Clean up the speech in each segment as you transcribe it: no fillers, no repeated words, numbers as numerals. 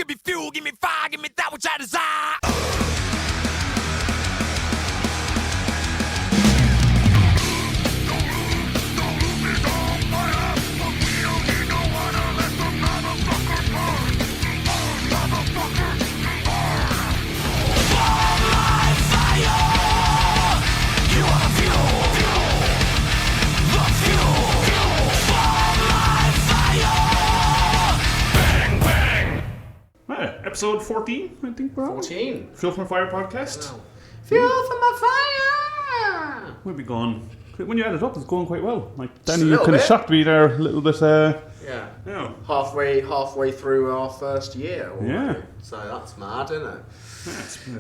give me fuel, give me fire, give me that which I desire. Episode 14, I think we're on. 14. Fuel from a Fire podcast. Wow. Fuel from a fire! We'll be gone. When you add it up, it's going quite well. Like Danny, Just a you little kind of bit. shocked me there a little bit. Yeah. Yeah. Halfway through our first year. Already. Yeah. So that's mad, isn't it?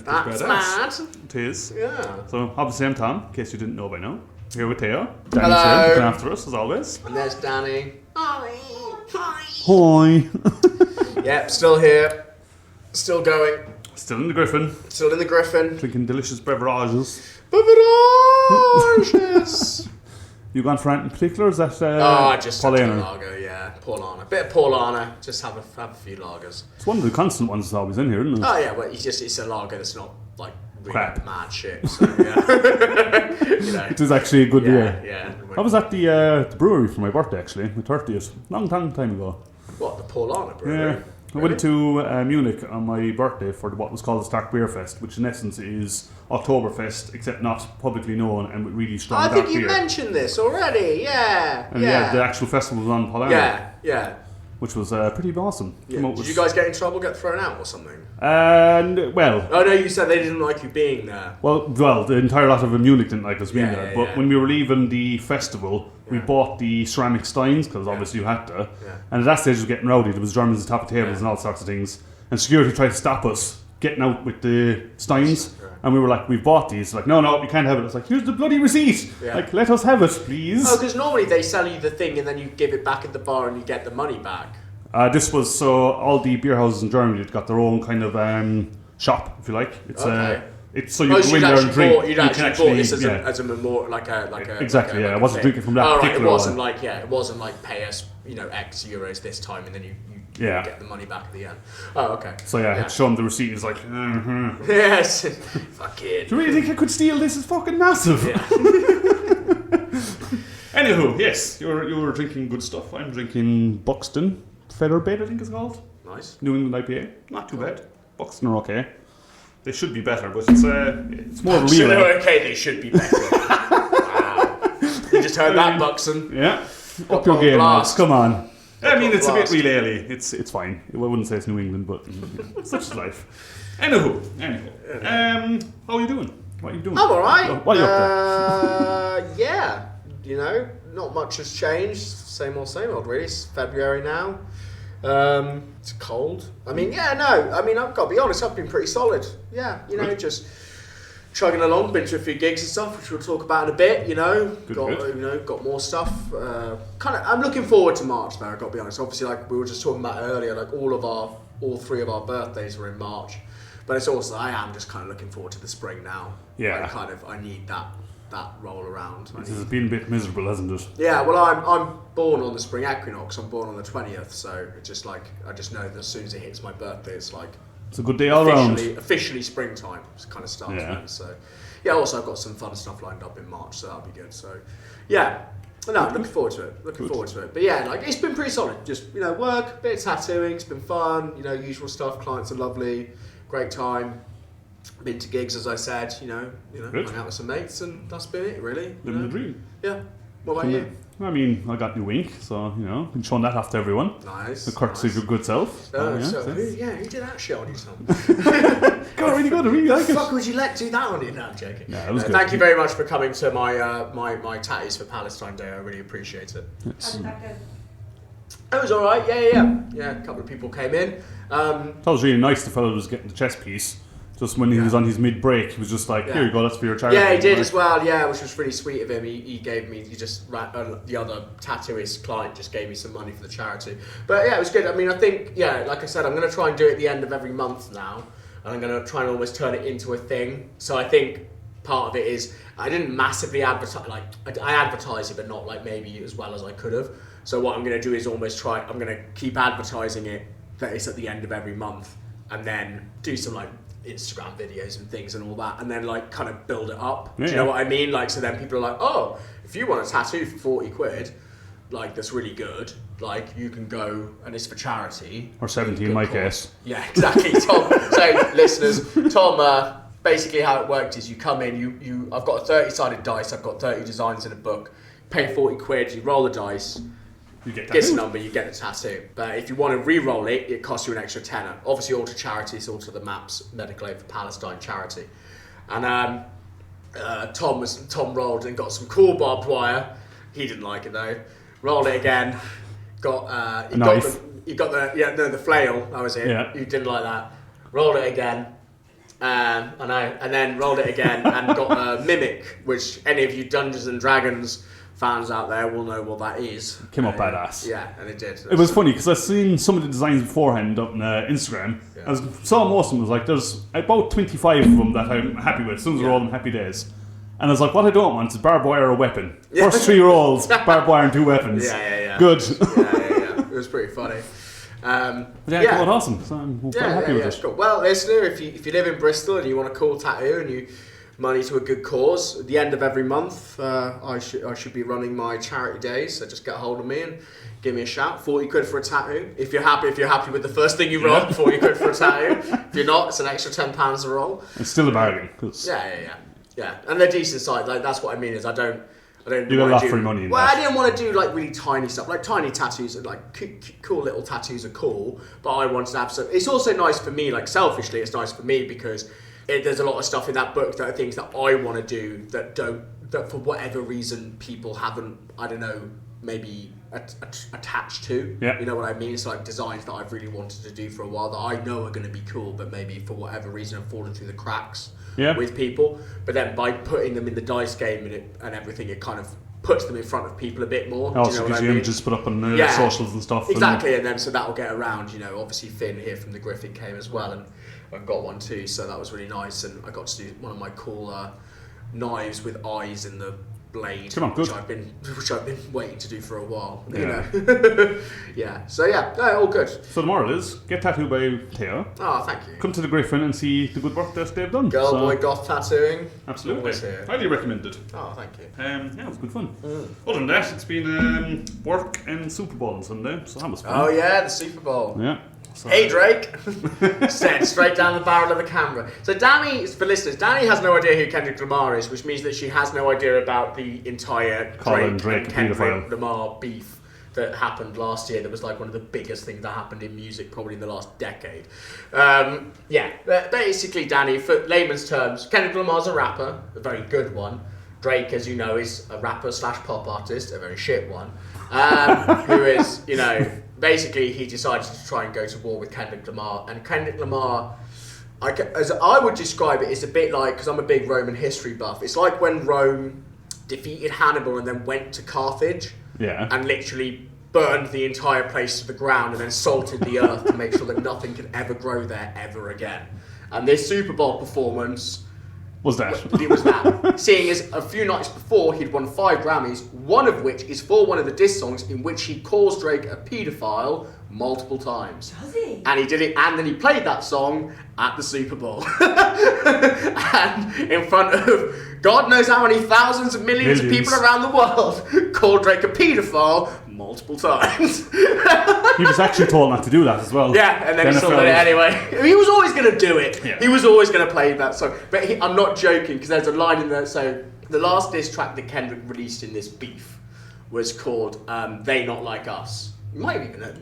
That's mad. It is. Yeah. So, obviously, I'm Tom, in case you didn't know by now. Here with Theo. Danny's Hello. here, looking after us, as always. And there's Danny. Hi. Yep, still here. Still going. Still in the Gryphon, Still in the Gryphon. drinking delicious beverages. Beverages! You gone for anything in particular, or is that I just had a Paulana? lager, yeah. Paulana. Bit of Paulana. Just have a few lagers. It's one of the constant ones that's always in here, isn't it? Oh yeah, well it's a lager that's not like really Crap. mad shit. So yeah. You know. It is actually a good beer. Yeah. I was at the brewery for my birthday, actually, my 30th. Long time ago. What, the Paulana brewery? Yeah. I went to Munich on my birthday for what was called the Stark Beer Fest, which in essence is Oktoberfest, except not publicly known and with really strong I dark think you beer. mentioned this already, yeah. And yeah, the actual festival was on Paulana, Yeah. which was pretty awesome. Yeah. Did you guys get in trouble, get thrown out or something? And, well... Oh no, you said they didn't like you being there. Well, the entire lot of Munich didn't like us being there, but yeah. when we were leaving the festival, we bought the ceramic steins, because obviously you had to, and at that stage it was getting rowdy. There was Germans at the top of tables and all sorts of things, and security tried to stop us getting out with the steins, and we were like, we've bought these. Like, no, we can't have it. It's like, here's the bloody receipt. Yeah. Like, let us have it, please. Oh, because normally they sell you the thing and then you give it back at the bar and you get the money back. This was, so all the beer houses in Germany had got their own kind of shop, if you like. It's Okay. it's so you go in there and drink. You'd actually bought this as a memorial, like a Exactly, like I wasn't drinking from that right, particular it wasn't one. it wasn't like pay us, X euros this time and then you get the money back at the end. Oh, okay. So I had to show him the receipt. He was like, Yes, fuck it. do you really think I could steal this? It's fucking massive. Yeah. Anywho, yes, you were drinking good stuff. I'm drinking Buxton Featherbed, I think it's called. Nice. New England IPA. Not too bad. Buxton are okay. They should be better, but it's more of a real ale. Okay, they should be better. Wow. You just heard that, Buxton. Yeah. Up Up your on game, lads. blast. Come on. I mean, it's a bit blast. real ale-y. It's fine. I wouldn't say it's New England, but such is life. Anywho. How are you doing? What are you doing? I'm alright. What are you up to? Yeah, not much has changed. Same old, really. It's February now. It's cold. I've got to be honest, I've been pretty solid. Yeah, just chugging along, been to a few gigs and stuff, which we'll talk about in a bit, got more stuff. I'm looking forward to March though, I've got to be honest. Obviously, like we were just talking about earlier, like all three of our birthdays were in March. But it's also, I am just kind of looking forward to the spring now. Yeah. I need that roll around. This has been a bit miserable, hasn't it? Yeah, well, I'm born on the spring equinox. I'm born on the 20th, so it's just like I just know that as soon as it hits my birthday, it's like It's a good day all around. Officially springtime kind of starts. Yeah. Then, so yeah. Also, I've got some fun stuff lined up in March, so that'll be good. So yeah. No, looking forward to it. Forward to it. But yeah, like it's been pretty solid. Just work, bit of tattooing. It's been fun. Usual stuff. Clients are lovely. Great time. Been to gigs, as I said. Good. Hung out with some mates, and that's been it, really. Living the dream. Yeah. What about you? I mean, I got new ink, so been showing that off to everyone. Nice. The courtesy of your good self. Who did that shit on you, Tom? Got really good. I really like it. Fuck, would you let do that on you? No, I'm joking. Yeah, it was good. Thank you very much for coming to my tatties for Palestine Day. I really appreciate it. Yes. How did that go? It was all right. Yeah. A couple of people came in. That was really nice. The fellow was getting the chess piece. Just when he was on his mid-break, he was just like, "Here you go, that's for your charity." Yeah, he did as well. Yeah, which was really sweet of him. He gave me. The other tattooist client just gave me some money for the charity. But yeah, it was good. I mean, I think like I said, I'm going to try and do it at the end of every month now, and I'm going to try and almost turn it into a thing. So I think part of it is I didn't massively advertise. Like I advertised it, but not like maybe as well as I could have. So what I'm going to do is almost try. I'm going to keep advertising it that is at the end of every month, and then do some like Instagram videos and things and all that, and then like kind of build it up. Do you know what I mean? Like, so then people are like, oh, if you want a tattoo for 40 quid, like that's really good, like you can go and it's for charity. Or 70 in my case. Yeah, exactly. Tom, so listeners, Tom, basically how it worked is you come in, I've got a 30-sided dice, I've got 30 designs in a book, pay 40 quid, you roll the dice, you get a number, you get a tattoo. But if you want to re-roll it, it costs you an extra tenner. Obviously all to charity, it's all to the MAPS Medical Aid for Palestine charity. And Tom rolled and got some cool barbed wire. He didn't like it though. Rolled it again. Got the flail. That was it. Yeah. You didn't like that. Rolled it again. I know. And then rolled it again and got a mimic, which any of you Dungeons and Dragons fans out there will know what that is. Came up badass. Yeah, and it did. It was funny because I've seen some of the designs beforehand up on Instagram. I saw most of them. Was like, there's about 25 of them that I'm happy with. Some are all them happy days. And I was like, what I don't want is barbed wire or a weapon. First 3 rolls, barbed wire and 2 weapons. Yeah. Good. Yeah. It was pretty funny. Come on, awesome. So I'm quite happy with it. Cool. Well, listener, if you live in Bristol and you want a cool tattoo and you money to a good cause, at the end of every month, I should be running my charity days. So just get a hold of me and give me a shout. 40 quid for a tattoo. If you're happy with the first thing you roll, 40 quid for a tattoo. If you're not, it's an extra £10 a roll. It's still a bargain. Yeah, and they're decent size. Like that's what I mean is I don't. You got a lot for money. I didn't want to do like really tiny stuff. Like tiny tattoos are like cool little tattoos are cool, but I wanted to have some. It's also nice for me. Like selfishly, it's nice for me because there's a lot of stuff in that book that are things that I want to do that for whatever reason people haven't. I don't know. Maybe attached to. Yeah. You know what I mean? It's like designs that I've really wanted to do for a while that I know are going to be cool, but maybe for whatever reason have fallen through the cracks with people. But then by putting them in the dice game and everything, it kind of puts them in front of people a bit more. Also do you know gives you images put up on socials and stuff. Exactly, and then so that'll get around. You know, obviously Finn here from the Gryphon came as well, and I've got one too, so that was really nice. And I got to do one of my cool knives with eyes in the blade, which I've been waiting to do for a while. You know, So all good. So the moral is get tattooed by Theo. Oh, thank you. Come to the Gryphon and see the good work that they've done. Girl boy goth tattooing. Absolutely, highly recommended. Oh, thank you. It was good fun. Other than that, it's been work and Super Bowl on Sunday, so that was fun. Oh yeah, the Super Bowl. Yeah. So. Hey Drake! Said straight down the barrel of the camera. So Danny, for listeners, Danny has no idea who Kendrick Lamar is, which means that she has no idea about the entire Drake and Kendrick Lamar beef that happened last year. That was like one of the biggest things that happened in music probably in the last decade. Basically Danny, for layman's terms, Kendrick Lamar's a rapper, a very good one. Drake, as you know, is a rapper / pop artist, a very shit one, who is, you know, basically he decided to try and go to war with Kendrick Lamar. And Kendrick Lamar, as I would describe it, is a bit like, because I'm a big Roman history buff, it's like when Rome defeated Hannibal and then went to Carthage and literally burned the entire place to the ground and then salted the earth to make sure that nothing could ever grow there ever again. And this Super Bowl performance was that. It was that. Seeing as a few nights before he'd won 5 Grammys, one of which is for one of the diss songs in which he calls Drake a paedophile multiple times. Does he? And he did it, and then he played that song at the Super Bowl. And in front of God knows how many thousands of millions of people around the world, called Drake a paedophile multiple times. He was actually told not to do that as well. Yeah, and then he still did it anyway. He was always going to do it. Yeah. He was always going to play that song. But I'm not joking, because there's a line in there. So the last diss track that Kendrick released in this beef was called They Not Like Us. You might even know.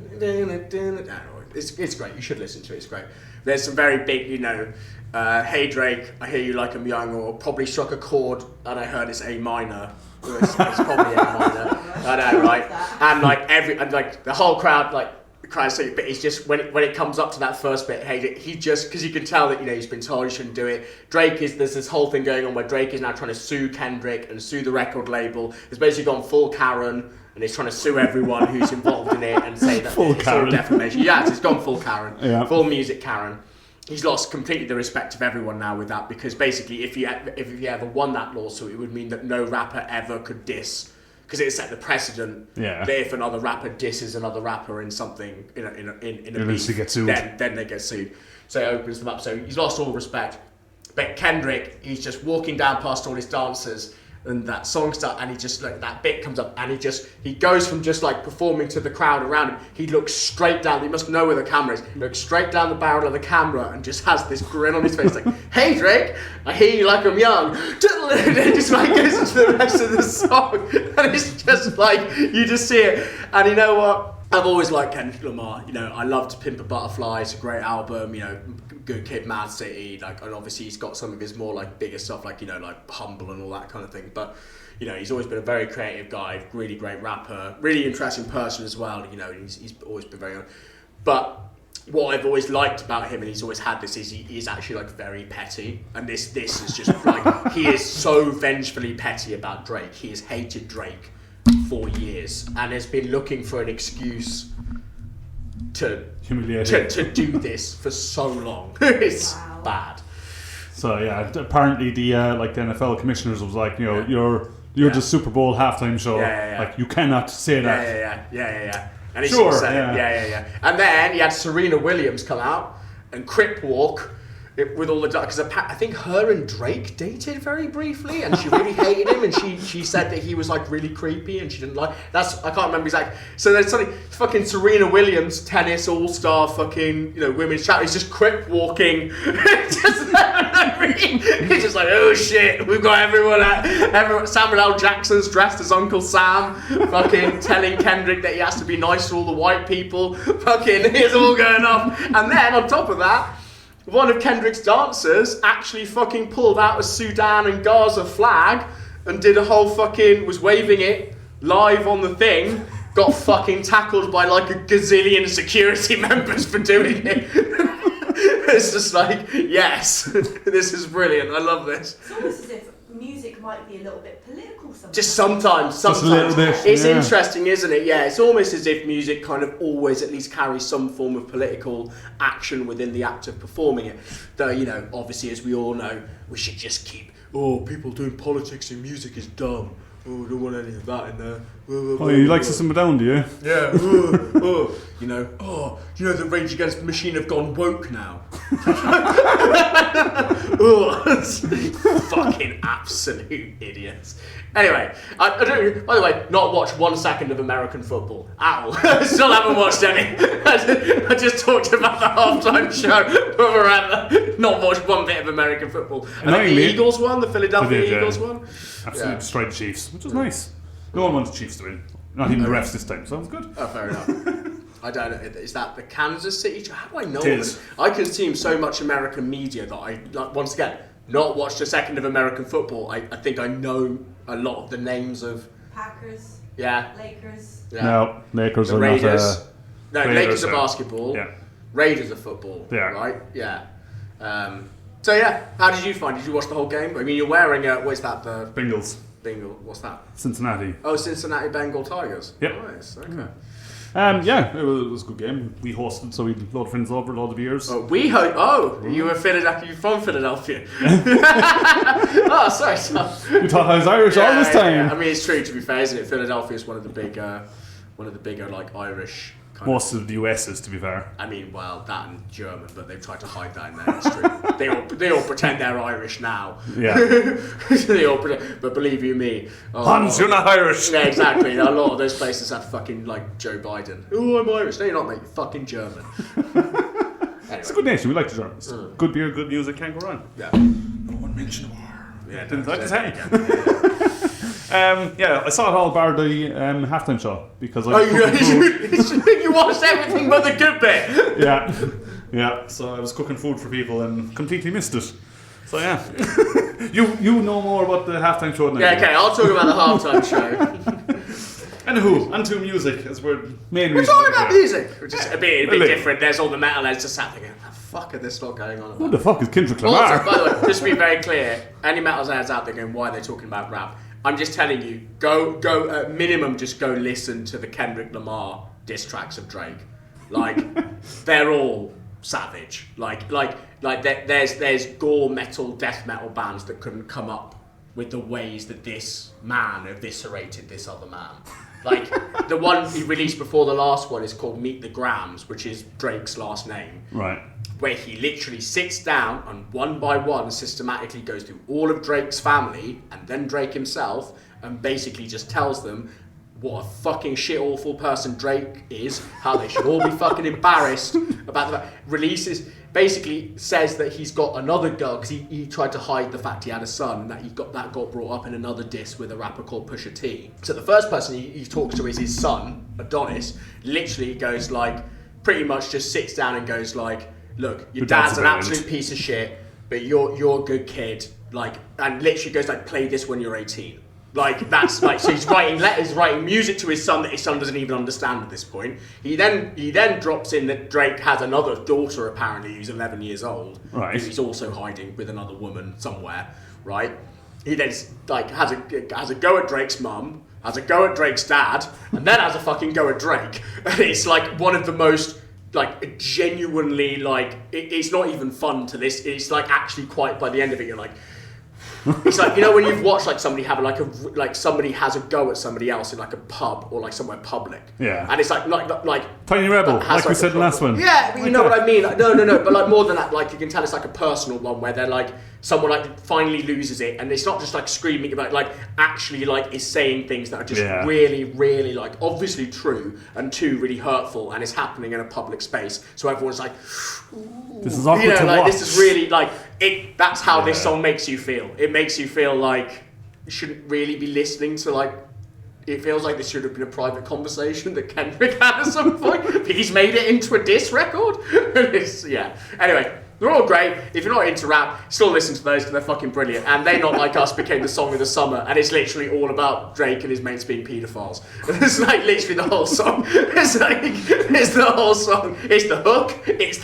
It's great. You should listen to it. It's great. There's some very big, you know, hey Drake, I hear you like I'm young, or probably struck a chord and I heard it's A minor. It's probably A minor. I know, right? And like the whole crowd cries. But it's just when it comes up to that first bit, hey, he just, because you can tell that, you know, he's been told he shouldn't do it. There's this whole thing going on where Drake is now trying to sue Kendrick and sue the record label. He's basically gone full Karen. And he's trying to sue everyone who's involved in it and say that it's all defamation. Yeah, it's gone full Karen, full music Karen. He's lost completely the respect of everyone now with that, because basically if you ever won that lawsuit, it would mean that no rapper ever could diss because it set the precedent Yeah. that if another rapper disses another rapper in something in a beef, get sued. then they get sued. So it opens them up. So he's lost all respect. But Kendrick, he's just walking down past all his dancers, and that song starts, and he just like that bit comes up, and he goes from just like performing to the crowd around him. He looks straight down. He must know where the camera is. He looks straight down the barrel of the camera and just has this grin on his face, like, "Hey Drake, I hear you like I'm young." And it just like goes into the rest of the song, and it's just like you just see it. And you know what? I've always liked Kendrick Lamar. You know, I loved Pimp a Butterfly. It's a great album. You know, Good Kid, Mad City. Like, and obviously he's got some of his more like bigger stuff, like, you know, like Humble and all that kind of thing. But you know, he's always been a very creative guy, really great rapper, really interesting person as well. You know, he's always been very. But what I've always liked about him, and he's always had this, is he is actually like very petty. And this is just like he is so vengefully petty about Drake. He has hated Drake for years and has been looking for an excuse to do this for so long. It's bad. So yeah, apparently the like the NFL commissioners was like, you know, you're the Super Bowl halftime show. Like, you cannot say that. Yeah. And he sort of said it. Yeah. And then he had Serena Williams come out and crip walk with all the, because I think her and Drake dated very briefly, and she really hated him, and she said that he was like really creepy, and she didn't like. I can't remember exactly. So there's something fucking Serena Williams, tennis all-star, fucking, you know, women's chat. He's just crip walking, he's just like, oh shit, we've got everyone. Samuel L. Jackson's dressed as Uncle Sam, fucking telling Kendrick that he has to be nice to all the white people. Fucking, it's all going off, and then on top of that, one of Kendrick's dancers actually fucking pulled out a Sudan and Gaza flag and did a whole fucking, was waving it live on the thing, got fucking tackled by like a gazillion security members for doing it. It's just like, yes, this is brilliant, I love this. It's almost as if music might be a little bit political sometimes. Just sometimes. Just a little bit, it's interesting, isn't it? Yeah, it's almost as if music kind of always at least carries some form of political action within the act of performing it. Though, you know, obviously, as we all know, we should just keep, people doing politics in music is dumb. Oh, I don't want any of that in there. You like System of a Down, do you? Yeah. You know, the Rage Against the Machine have gone woke now. Fucking absolute idiots. Anyway, I don't, by the way, not watch 1 second of American football at all. Still haven't watched any. I just talked about the halftime show, but rather not watched one bit of American football. I think the Eagles won, the Philadelphia Eagles won. Absolutely destroyed the Chiefs, which was nice. No one wanted the Chiefs to win. Not even the refs this time, so it was good. Oh, fair enough. I don't know. Is that the Kansas City? How do I know It this? I consume so much American media that I, like, once again, not watched a second of American football. I think I know a lot of the names of Packers. Yeah. Lakers. Yeah. No, Lakers The are Raiders. not. Lakers are basketball. Yeah. Raiders are football. Yeah. Right? Yeah. So yeah, how did you find? Did you watch the whole game? I mean, you're wearing what is that? The Bengals. Bengal. What's that? Cincinnati. Oh, Cincinnati Bengal Tigers. Yep. Nice. Okay. Yeah, it was a good game. We hosted, so we had a lot of friends over, a lot of beers. Oh, you were Philadelphia. You're from Philadelphia. Oh, sorry. You thought I was Irish all this time. Yeah. I mean, it's true. To be fair, isn't it? Philadelphia is one of the bigger like Irish. Most of the US is, to be fair. I mean, well, that and German, but they've tried to hide that in their history. they all pretend they're Irish now. Yeah. They all pretend, but believe you me, Hans, you're not Irish. Yeah, exactly. A lot of those places had fucking like Joe Biden. Oh, I'm Irish. No, you're not, mate. You're fucking German. Anyway. It's a good nation. We like the Germans. Good beer, good music. Can't go wrong. Yeah. No one mentioned war. Yeah, Didn't like to say. Yeah, I saw it all bar the halftime show because you watched everything but the good bit. Yeah. So I was cooking food for people and completely missed it. So yeah, you know more about the halftime show than I do. Okay, I'll talk about the halftime show. Anywho, onto music as we're We're talking about music, which is a bit different. There's all the metalheads just sat there going, "What the fuck are this lot going on about?" Who the fuck is Kendrick Lamar? Also, by the way, just to be very clear, any metalheads out there going, "Why are they talking about rap?" I'm just telling you, go at minimum, just go listen to the Kendrick Lamar diss tracks of Drake. Like, they're all savage. Like there's gore metal, death metal bands that couldn't come up with the ways that this man eviscerated this other man. Like, the one he released before the last one is called Meet the Grams, which is Drake's last name. Right. Where he literally sits down and one by one systematically goes through all of Drake's family and then Drake himself and basically just tells them what a fucking shit awful person Drake is, how they should all be fucking embarrassed about the fact. Releases, basically says that he's got another girl, because he tried to hide the fact he had a son, and that got brought up in another diss with a rapper called Pusha T. So the first person he talks to is his son, Adonis. Literally goes like, pretty much just sits down and goes like, look, your dad's an absolute piece of shit, but you're a good kid. Like, and literally goes like, play this when you're 18. Like, that's like, so he's writing letters, writing music to his son that his son doesn't even understand at this point. He then drops in that Drake has another daughter, apparently, who's 11 years old. Right. Who he's also hiding with another woman somewhere, right? He then, like, has a go at Drake's mum, has a go at Drake's dad, and then has a fucking go at Drake. And it's, like, one of the most, like, genuinely, like, it's not even fun to this. It's, like, actually quite, by the end of it, you're like... It's like, you know, when you've watched like somebody have somebody has a go at somebody else in like a pub or like somewhere public. Yeah. And it's like Tiny Rebel, like we said in the last one. Yeah, but you know what I mean. Like, no, but like more than that, like you can tell it's like a personal one where they're like someone like finally loses it, and it's not just like screaming about like actually like is saying things that are just really, really like obviously true and too really hurtful, and it's happening in a public space. So everyone's like, this is awkward to like watch. this is really like it. That's how this song makes you feel. It makes you feel like you shouldn't really be listening to like. It feels like this should have been a private conversation that Kendrick had at some point. But he's made it into a diss record. Anyway, they're all great. If you're not into rap, still listen to those because they're fucking brilliant. And They Not Like Us became the song of the summer, and it's literally all about Drake and his mates being paedophiles. It's like literally the whole song. It's the whole song. It's the hook. It's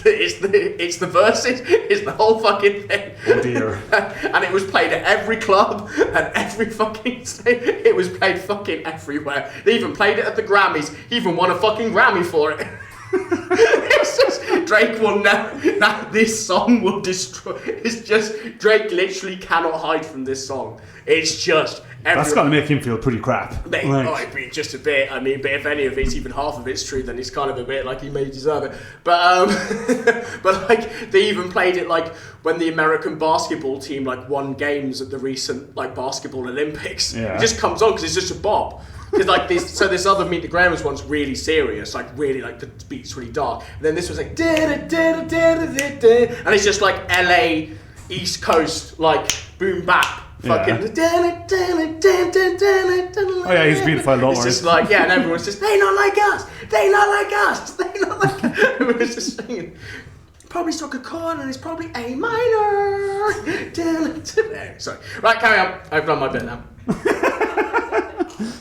the verses. It's the whole fucking thing. Oh dear. And it was played at every club and every fucking state. It was played fucking everywhere. They even played it at the Grammys. He even won a fucking Grammy for it. It's just Drake will never. This song will destroy. It's just Drake literally cannot hide from this song. It's just. That's got to make him feel pretty crap. Mate, just a bit. I mean, but if any of it's even half of it's true, then it's kind of a bit like he may deserve it. But but like they even played it like when the American basketball team like won games at the recent like basketball Olympics. Yeah. It just comes on because it's just a bop. Because like this other Meet the Grams one's really serious, like really like the beat's really dark. And then this was like and it's just like LA East Coast like boom bap. Fucking Oh yeah, he's beautiful. Don't it's worry. just like and everyone's just they not like us, they not like us, they not like us. Everyone's just singing. Probably struck a chord and it's probably A minor. Sorry. Right, carry on. I've done my bit now.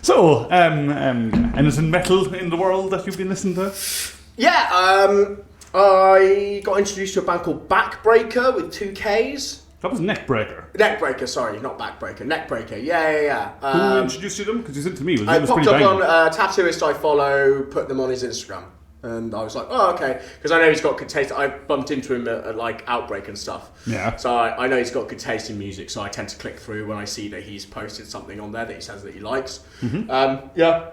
So, anything metal in the world that you've been listening to? Yeah, I got introduced to a band called Backbreaker with 2 Ks. That was Neckbreaker. Neckbreaker, sorry, not Backbreaker. Neckbreaker, yeah. Who introduced you to them? Because you said to me, it I was popped pretty up banging. on a tattooist I follow, put them on his Instagram. And I was like, oh, okay. Because I know he's got good taste. I bumped into him at like Outbreak and stuff. Yeah. So I know he's got good taste in music, so I tend to click through when I see that he's posted something on there that he says that he likes. Mm-hmm.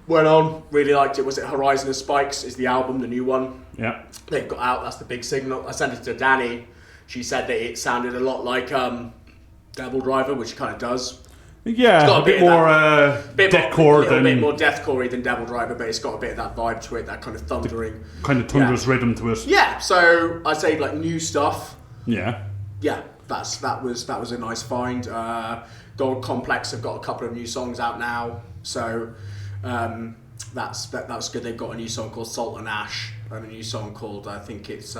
Went on, really liked it. Was it Horizon of Spikes is the album, the new one. Yeah. They've got out, that's the big signal. I sent it to Danny. She said that it sounded a lot like Devil Driver, which it kind of does. Yeah, It's got a bit more deathcore than... A bit more deathcore than Devil Driver, but it's got a bit of that vibe to it, that kind of thundering... kind of thunderous rhythm to it. Yeah, so I'd say like new stuff. Yeah. Yeah, that was a nice find. Gold Complex have got a couple of new songs out now, so that's good. They've got a new song called Salt and Ash and a new song called I think it's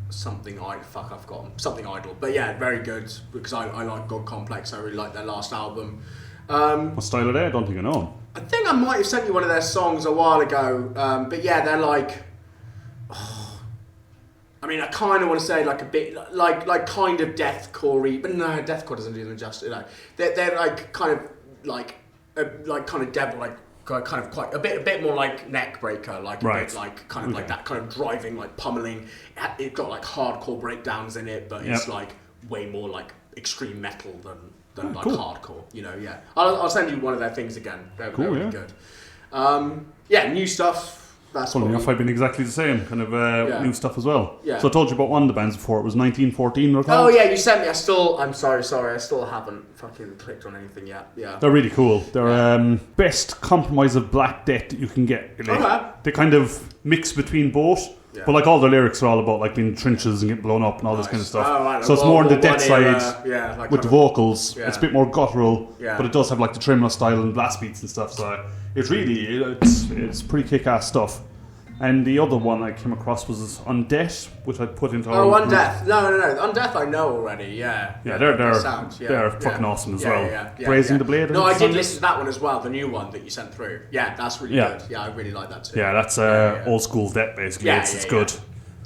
something I've forgotten something Idol. But yeah, very good because I like Gold Complex. I really like their last album. What style are they? I don't think I know. I think I might have sent you one of their songs a while ago. But yeah, they're like. I mean, I kind of want to say like a bit like kind of deathcore-y, but no, deathcore doesn't do them justice. Like they're like kind of like kind of devil, like kind of quite a bit more like Neckbreaker, like a bit like kind of like that kind of driving, like pummeling. It got like hardcore breakdowns in it, but it's like way more like extreme metal than like cool. hardcore. You know, yeah. I'll send you one of their things again. They're really good. New stuff. That's Funny enough, I've been exactly the same, kind of new stuff as well. Yeah. So I told you about one of the bands before, it was 1914. Oh yeah, you sent me. I'm sorry, I still haven't fucking clicked on anything yet. Yeah. They're really cool. They're best compromise of Black Death that you can get. They kind of mix between both, but like all their lyrics are all about like being in trenches and getting blown up and all this kind of stuff. Oh, right. So it's more on the death side like with the vocals. Yeah. It's a bit more guttural, Yeah. but it does have like the tremolo style and blast beats and stuff. So it's pretty kick-ass stuff. And the other one I came across was Undeath, which I put into. Undeath. No. Undeath I know already. Yeah. Yeah, they're fucking awesome as well. Yeah, Brazing the Blade. No, I did listen to that one as well, the new one that you sent through. Yeah, that's really good. Yeah, I really like that too. Yeah, that's old school death basically. It's good.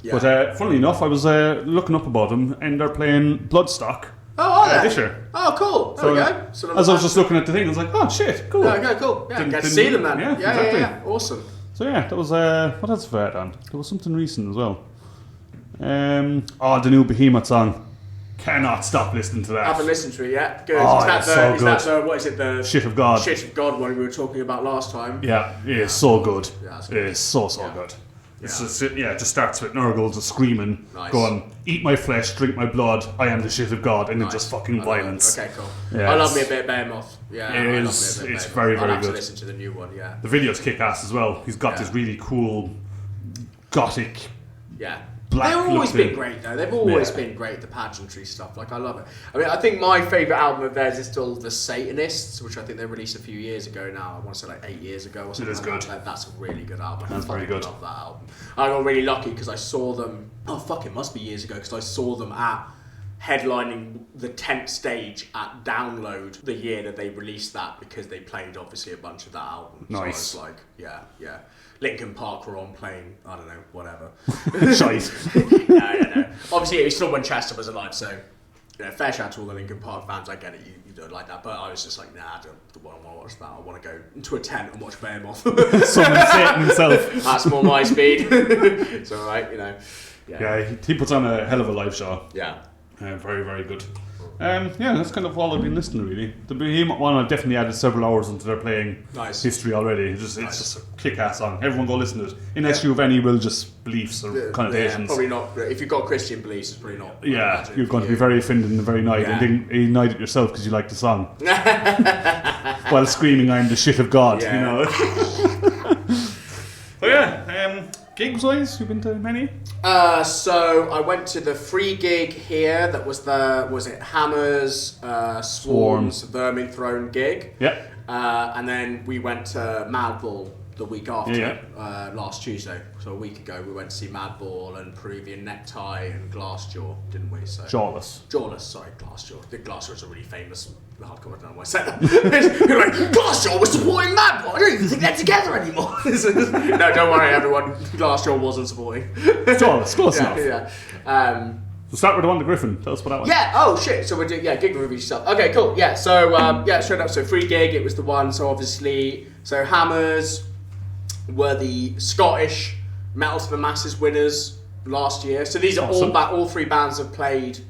Yeah. But funnily enough, I was looking up about them, and they're playing Bloodstock. Oh, are they? This year. Oh, cool. There we go. So as I was just looking at the thing, I was like, oh shit, cool. Okay, cool. Yeah, get to see them then. Yeah, exactly. Yeah. Awesome. So yeah, that was what else have I had on? There was something recent as well. The new Behemoth song. Cannot stop listening to that. I haven't listened to it yet. Good. Oh, is that what is it? The Shit of God. Shit of God one we were talking about last time. Yeah, it is so good. Yeah, it's It good. is so good. It's just, it just starts with Nurgle just screaming, going, "Eat my flesh, drink my blood. I am the shit of God," and then just fucking violence. Okay, cool. Yeah, I love me a bit of Behemoth. Yeah, it's very, very I'll have good. to listen to the new one. Yeah. The video's kick-ass as well. He's got this really cool, gothic. Yeah. Black They've always look been great though. They've always been great, the pageantry stuff. Like, I love it. I mean, I think my favourite album of theirs is still The Satanists, which I think they released a few years ago now. I want to say like 8 years ago or something. It is good. That. That's a really good album. That's very good. I love that album. I got really lucky because I saw them, it must be years ago, because I saw them at headlining the 10th stage at Download the year that they released that, because they played obviously a bunch of that album. Nice. So I was like, yeah. Linkin Park were on playing, I don't know, whatever. Shite. No. Obviously, it was still when Chester was alive, so fair shout to all the Linkin Park fans. I get it, you don't like that, but I was just like, nah, I don't want to watch that. I want to go into a tent and watch Behemoth. Summon Satan himself. That's more my speed. It's all right, Yeah, he puts on a hell of a live show. Yeah. Very, very good. That's kind of all I've been listening to, really. The Behemoth one, I've definitely added several hours into their playing history already. It's just a kick-ass song. Everyone go listen to it. Unless you have any religious beliefs or connotations. Probably not. If you've got Christian beliefs, it's probably not. Yeah, you're going to be very offended and very annoyed, and then annoyed at yourself because you like the song. While screaming, "I'm the shit of God," you know. Gigs-wise, you've been to many? So I went to the free gig here. That was Hammers, Swarms, Verminthrone gig. Yeah. And then we went to Madball the week after, last Tuesday. So a week ago, we went to see Madball and Peruvian Necktie and Glassjaw, didn't we? So Jawless, sorry, Glassjaw. I think Glassjaw is a really famous hardcore. I don't know why I said that. You're like, Glassjaw was supporting Madball. I don't even think they're together anymore. No, don't worry, everyone. Glassjaw wasn't supporting. Jawless, close enough. Yeah. So start with the one, the Gryphon. Tell us about that one. Yeah. Oh shit. So we're doing gig review stuff. Okay, cool. Yeah. So straight up. So free gig. It was the one. So obviously, Hammers were the Scottish Metal to the Masses winners last year. So these are all three bands have played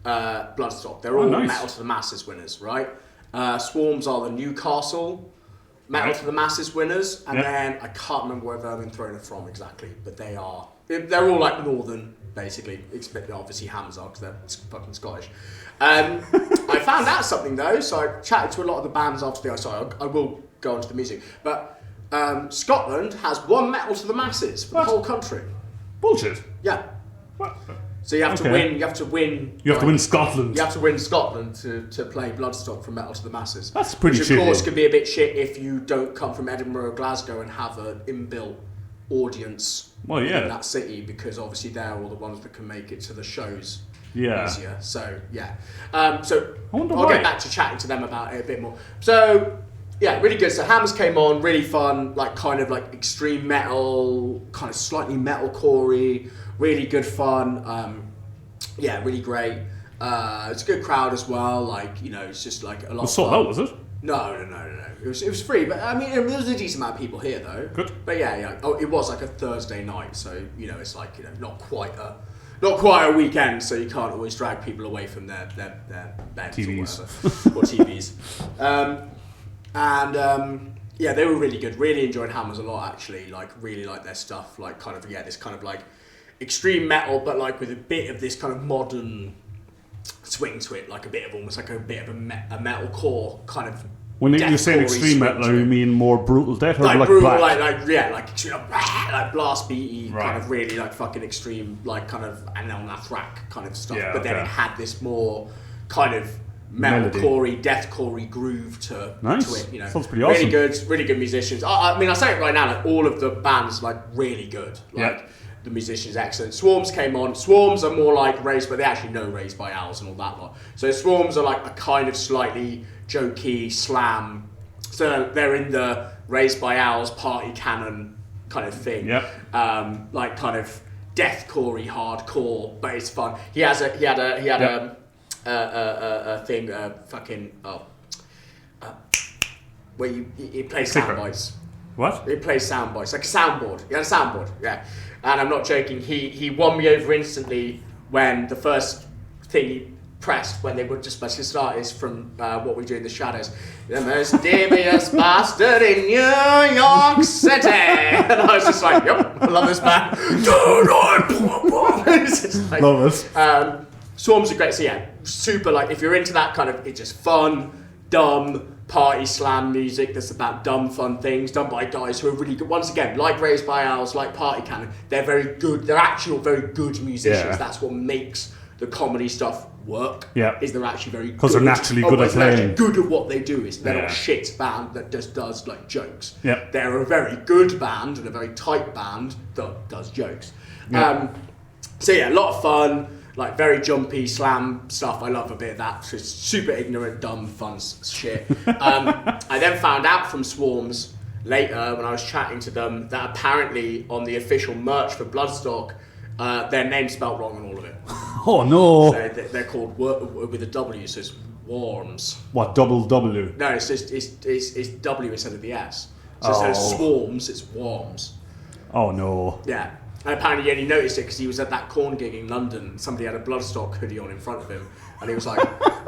Bloodstock. They're all Metal to the Masses winners, right? Swarms are the Newcastle Metal to the Masses winners, and then I can't remember where Verminthrone are from exactly, but they're all like northern, basically. Obviously Hammers are because they're fucking Scottish. I found out something though, so I chatted to a lot of the bands after the. Sorry, I will go on to the music, but Scotland has one Metal to the Masses for the whole country. Bullshit. Yeah. What? So you have to win. You have to win. You have to win Scotland. You have to win Scotland to play Bloodstock from Metal to the Masses. That's pretty shitty. Which of course could be a bit shit if you don't come from Edinburgh or Glasgow and have an inbuilt audience in that city, because obviously they're all the ones that can make it to the shows easier. So so I'll get back to chatting to them about it a bit more. So yeah, really good. So Hammers came on, really fun, like kind of like extreme metal, kind of slightly metalcore-y, really good fun. Really great. It's a good crowd as well. Like, it's just like a lot. It was sold out, was it? No. It was free, but I mean, there was a decent amount of people here though. Good. But yeah. Oh, it was like a Thursday night, so it's like not quite a not quite a weekend, so you can't always drag people away from their beds TVs. or whatever, or TVs. Yeah, they were really good. Really enjoyed Hammers a lot, actually. Like, really like their stuff. Like, kind of, this kind of like extreme metal, but like with a bit of this kind of modern swing to it, like a bit of almost like a bit of a metal core kind of. When you're saying extreme metal, you mean more brutal death or like brutal, black? like extreme, like blast beaty, kind of really like fucking extreme, like kind of Anel Nathrak kind of stuff. Yeah, but then it had this more kind of metalcore-y, deathcore-y groove to it. You know, sounds pretty awesome. Really good musicians. I mean, I say it right now, like all of the bands like really good. Like the musicians excellent. Swarms came on. Swarms are more like Raised, but they actually know Raised by Owls and all that lot. So Swarms are like a kind of slightly jokey slam. So they're in the Raised by Owls party canon kind of thing. Like kind of deathcore-y hardcore, but it's fun. He had a thing, where he plays sound bites. What? He plays sound bites, like a soundboard. He had a soundboard, yeah. And I'm not joking, he won me over instantly when the first thing he pressed when they were just about to start is from What We Do in the Shadows. The most devious bastard in New York City. And I was just like, yep, I love this band. Love it. Swarms are great, so yeah, super, like, if you're into that kind of, it's just fun, dumb, party slam music that's about dumb, fun things, done by guys who are really good. Once again, like Raised by Owls, like Party Cannon, they're very good, they're actual very good musicians. Yeah. That's what makes the comedy stuff work, is they're actually very good. Because they're naturally good at playing. Good at what they do, is they're not a shit band that just does, like, jokes. Yeah. They're a very good band and a very tight band that does jokes. So yeah, a lot of fun. Like very jumpy slam stuff. I love a bit of that. Just super ignorant, dumb, fun shit. I then found out from Swarms later when I was chatting to them that apparently on the official merch for Bloodstock, their name's spelled wrong on all of it. Oh no! So they're called with a W, so it's Worms. What, double W? No, it's W instead of the S. So instead of Swarms, it's Worms. Oh no! Yeah. And apparently he only noticed it because he was at that corn gig in London. Somebody had a Bloodstock hoodie on in front of him. And he was like,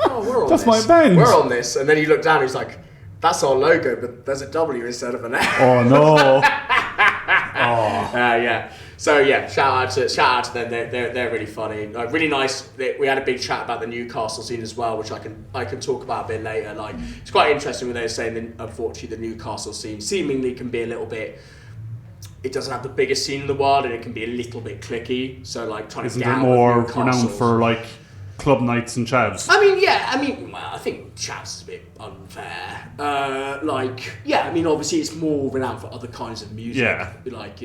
oh, we're on That's this. my band. We're on this. And then he looked down and he was like, that's our logo, but there's a W instead of an F. Oh no. Yeah. So yeah, shout out to them. They're really funny. Like, really nice. We had a big chat about the Newcastle scene as well, which I can talk about a bit later. Like, it's quite interesting when they were saying that unfortunately the Newcastle scene seemingly can be a little bit. It doesn't have the biggest scene in the world, and it can be a little bit clicky. So, like, trying to get out Isn't it more of renowned for, like, club nights and chavs? I think chavs is a bit unfair. Obviously it's more renowned for other kinds of music. Yeah. Like,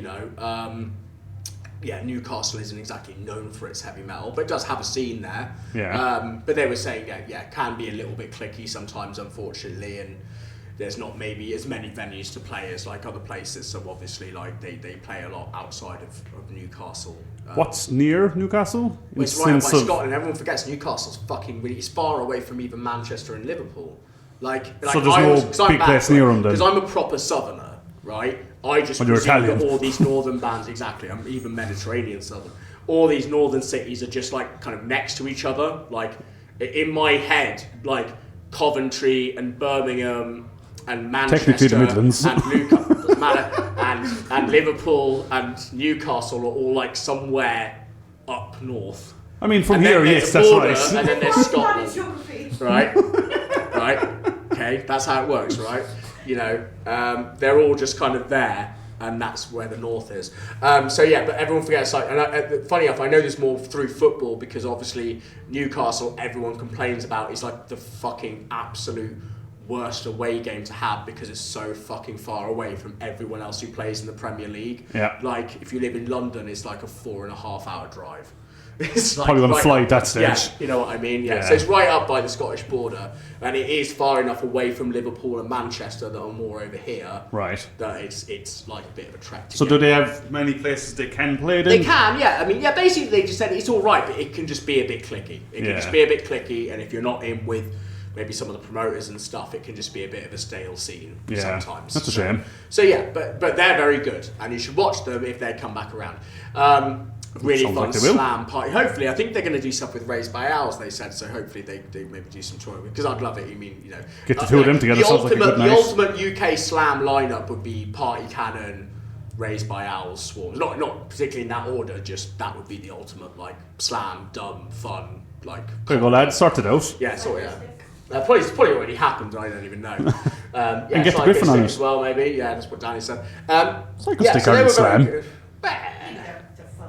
Newcastle isn't exactly known for its heavy metal, but it does have a scene there. Yeah. But they were saying, it can be a little bit clicky sometimes, unfortunately, and there's not maybe as many venues to play as like other places, so obviously like they play a lot outside of Newcastle. What's near Newcastle? It's right by Scotland. Everyone forgets Newcastle's fucking really. It's far away from even Manchester and Liverpool. So there's no big place near them then? Because I'm a proper southerner, right? I just presume that all these northern bands, exactly. I'm even Mediterranean southern. All these northern cities are just like kind of next to each other. Like in my head, like Coventry and Birmingham and Manchester the Midlands. and Newcastle, doesn't matter, and Liverpool and Newcastle are all like somewhere up north. I mean, from And here, then yes, there's a that's border, right. And then there's Scotland, Geography. right? Okay, that's how it works, right? They're all just kind of there, and that's where the north is. But everyone forgets. Like, funny enough, I know this more through football because obviously Newcastle, everyone complains about, is like the fucking absolute worst away game to have because it's so fucking far away from everyone else who plays in the Premier League. Yeah. Like, if you live in London, it's like a 4.5 hour drive. It's like probably on a right flight up, that stage. Yeah, you know what I mean? Yeah. So it's right up by the Scottish border, and it is far enough away from Liverpool and Manchester that are more over here. Right. That it's like a bit of a trek. So do they have many places they can play it in? They can, yeah. I mean, yeah. Basically, they just said it's all right, but it can just be a bit clicky. It can just be a bit clicky, and if you're not in with maybe some of the promoters and stuff, it can just be a bit of a stale scene sometimes. That's a shame. So yeah, but they're very good, and you should watch them if they come back around. really Sounds fun like they will. slam party. Hopefully, I think they're going to do stuff with Raised by Owls. They said so. Hopefully, they maybe do some touring because I'd love it. You mean Get the two of them together. The Sounds like a good night. The ultimate UK slam lineup would be Party Cannon, Raised by Owls, Swarms. Not particularly in that order. Just that would be the ultimate like slam, dumb, fun. Like There you go, lads. Sort it out. yeah, so yeah. It's probably already happened. I don't even know. And get the Gryphon on it as well, maybe. Yeah, that's what Danny said. It's like a stick on the slam.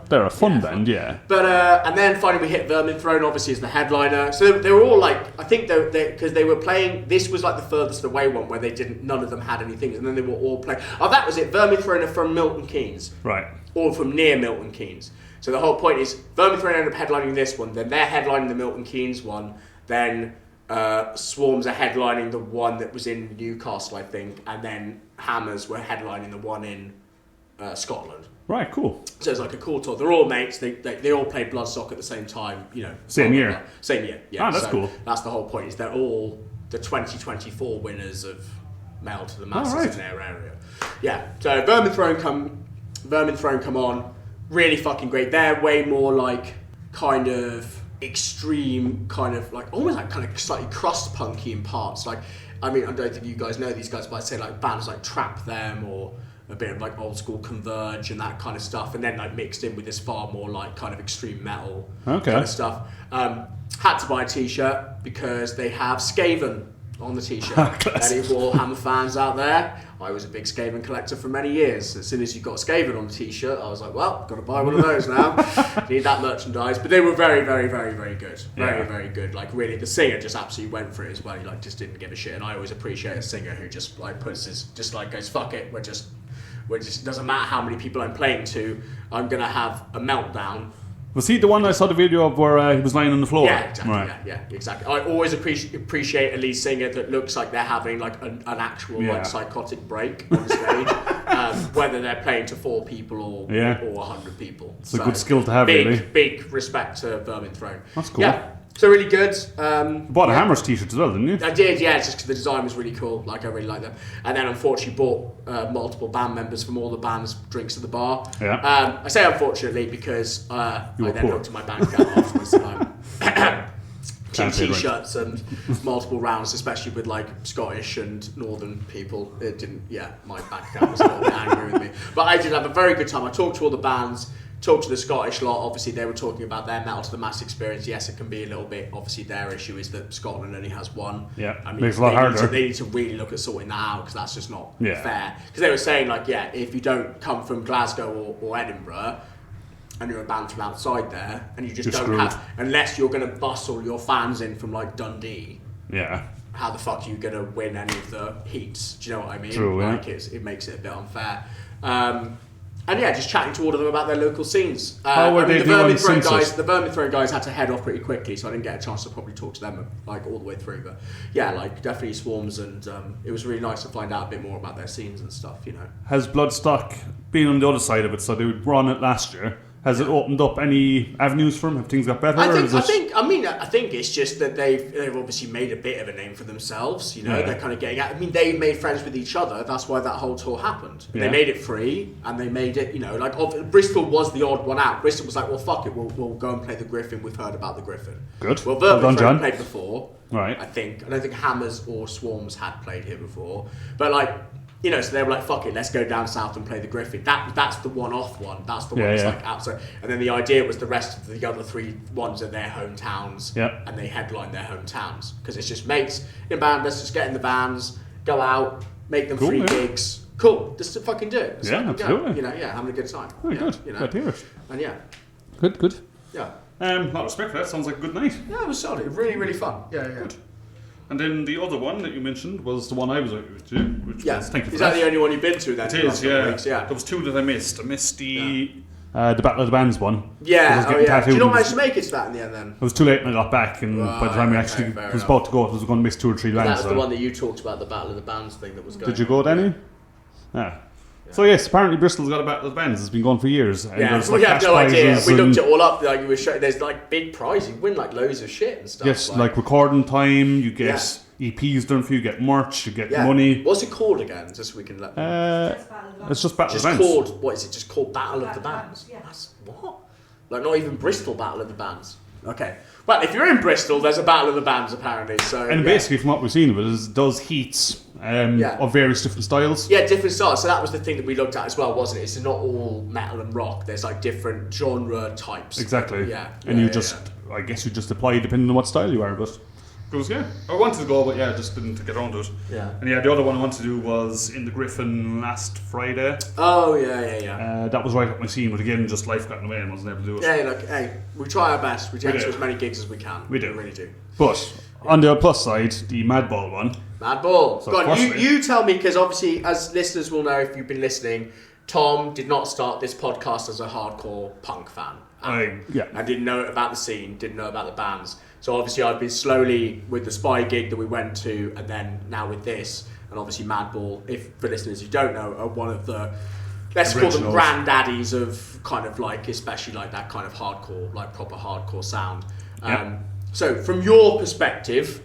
They're a fun band, yeah. But and then finally we hit Verminthrone, obviously as the headliner. So they were all like, I think because they were playing. This was like the furthest away one where none of them had anything, and then they were all playing. Oh, that was it. Verminthrone are from Milton Keynes, Right. or from near Milton Keynes. So the whole point is Verminthrone ended up headlining this one. Then they're headlining the Milton Keynes one. Then Swarms are headlining the one that was in Newcastle, I think, and then Hammers were headlining the one in Scotland. Right, cool. So it's like a cool tour. They're all mates. They all played Bloodstock at the same time. Same year. Same year. Yeah. Ah, that's cool. That's the whole point. Is they're all the 2024 winners of Mail to the Masses right. in their area. Yeah. So Verminthrone come on. Really fucking great. They're way more like kind of extreme, kind of like almost like kind of slightly crust punky in parts. Like, I mean, I don't think you guys know these guys, but I'd say like bands like Trap Them or a bit of like old school Converge and that kind of stuff, and then like mixed in with this far more like kind of extreme metal kind of stuff. Had to buy a t-shirt because they have Skaven on the t-shirt. Any Warhammer fans out there? I was a big Skaven collector for many years. As soon as you got Skaven on the t-shirt, I was like, well, got to buy one of those now. Need that merchandise. But they were very, very, very, very good. Very, very good. Like really, the singer just absolutely went for it as well. He like just didn't give a shit. And I always appreciate a singer who just like puts his, just like goes, fuck it, we're just doesn't matter how many people I'm playing to, I'm gonna have a meltdown. Was he the one I saw the video of where he was lying on the floor? Yeah, exactly. Right. Yeah, exactly. I always appreciate a lead singer that looks like they're having like an actual like psychotic break on stage, whether they're playing to 4 people or 100 people. It's a good skill to have, really. Big respect to Verminthrone. That's cool. Yeah. So really good. You bought a Hammers t-shirt as well, didn't you? I did, yeah, just because the design was really cool. Like, I really like them. And then, unfortunately, bought multiple band members from all the band's drinks at the bar. Yeah. I say unfortunately because I then poor. looked at my bank account afterwards and 2 t-shirts and multiple rounds, especially with like Scottish and Northern people. It didn't. Yeah, my bank account was a little bit angry with me. But I did have a very good time. I talked to all the bands. Talked to the Scottish lot. Obviously, they were talking about their Metal to the Mass experience. Yes, it can be a little bit. Obviously, their issue is that Scotland only has one. Yeah, I mean, makes it a lot harder. They need to really look at sorting that out because that's just not fair. Because they were saying like, yeah, if you don't come from Glasgow or Edinburgh, and you're a band from outside there, and you just don't have, unless you're going to bustle your fans in from like Dundee. Yeah. How the fuck are you going to win any of the heats? Do you know what I mean? True, like it makes it a bit unfair. And yeah, just chatting to all of them about their local scenes. How were they doing since it? The Verminthrone guys had to head off pretty quickly, so I didn't get a chance to probably talk to them like all the way through. But yeah, like definitely Swarms, and it was really nice to find out a bit more about their scenes and stuff. You know, has Bloodstock been on the other side of it? So they were on it last year. Has it opened up any avenues for them? Have things got better? I think it's just that they've obviously made a bit of a name for themselves. You know, they're kind of getting out. I mean, they've made friends with each other. That's why that whole tour happened. Yeah. They made it free, and they made it. You know, like Bristol was the odd one out. Bristol was like, well, fuck it, we'll go and play the Gryphon. We've heard about the Gryphon. Good. Well, Verminthrone played before. Right. I don't think Hammers or Swarms had played here before, but like. You know, so they were like, fuck it, let's go down south and play the Gryphon. That's the one-off one. That's the one that's like outside. And then the idea was the rest of the other 3 ones are their hometowns. Yep. And they headline their hometowns. Because it's just mates in band, let's just get in the vans, go out, make them free gigs. Cool, just to fucking do it. Let's absolutely. Go. You know, having a good time. Very good. You know? Glad to hear it. And yeah. Good. Yeah. A lot of respect for that. Sounds like a good night. Yeah, it was solid. Really, really fun. Yeah. Good. And then the other one that you mentioned was the one I was out with you, which was, thank you for Is that the only one you've been to then? It is, yeah. There was 2 that I missed. I missed the Battle of the Bands one. Yeah, Did you not manage to make it to that in the end then? It was too late when I got back, and by the time we actually was about to go, I was going to miss 2 or 3 bands. That was the one that you talked about, the Battle of the Bands thing that was going on. Did you go, Danny? Yeah. So yes, apparently Bristol's got a Battle of the Bands. It's been going for years. And yeah, we have no idea. We looked it all up. Like you were showing, there's like big prizes. You win like loads of shit and stuff. Yes, like recording time. You get EPs done for you. Get merch. You get money. What's it called again? Just so we can let. It's just Battle of the Bands. What is it? Just called Battle of the Bands. Yeah. That's what? Like, not even Bristol Battle of the Bands. Okay. Well, if you're in Bristol, there's a Battle of the Bands, apparently. So, and basically, from what we've seen of it, is does heats of various different styles. Yeah, different styles. So that was the thing that we looked at as well, wasn't it? It's not all metal and rock. There's like different genre types. Exactly. Yeah. And I guess you just apply depending on what style you are, but... Because, I wanted to go, but just didn't get around to it. Yeah. And the other one I wanted to do was in the Gryphon last Friday. Oh, yeah. That was right up my scene, but again, just life got in the way and wasn't able to do it. Yeah, look, hey, we try our best. We get to as many gigs as we can. We do. We really do. But, on the plus side, the Madball one. Madball. So Go on, you tell me, because obviously, as listeners will know if you've been listening, Tom did not start this podcast as a hardcore punk fan. I didn't know about the scene, didn't know about the bands. So obviously I've been slowly with the Spy gig that we went to, and then now with this, and obviously Madball, if for listeners who don't know, are one of the, let's call them granddaddies of kind of like, especially like that kind of hardcore, like proper hardcore sound. So from your perspective,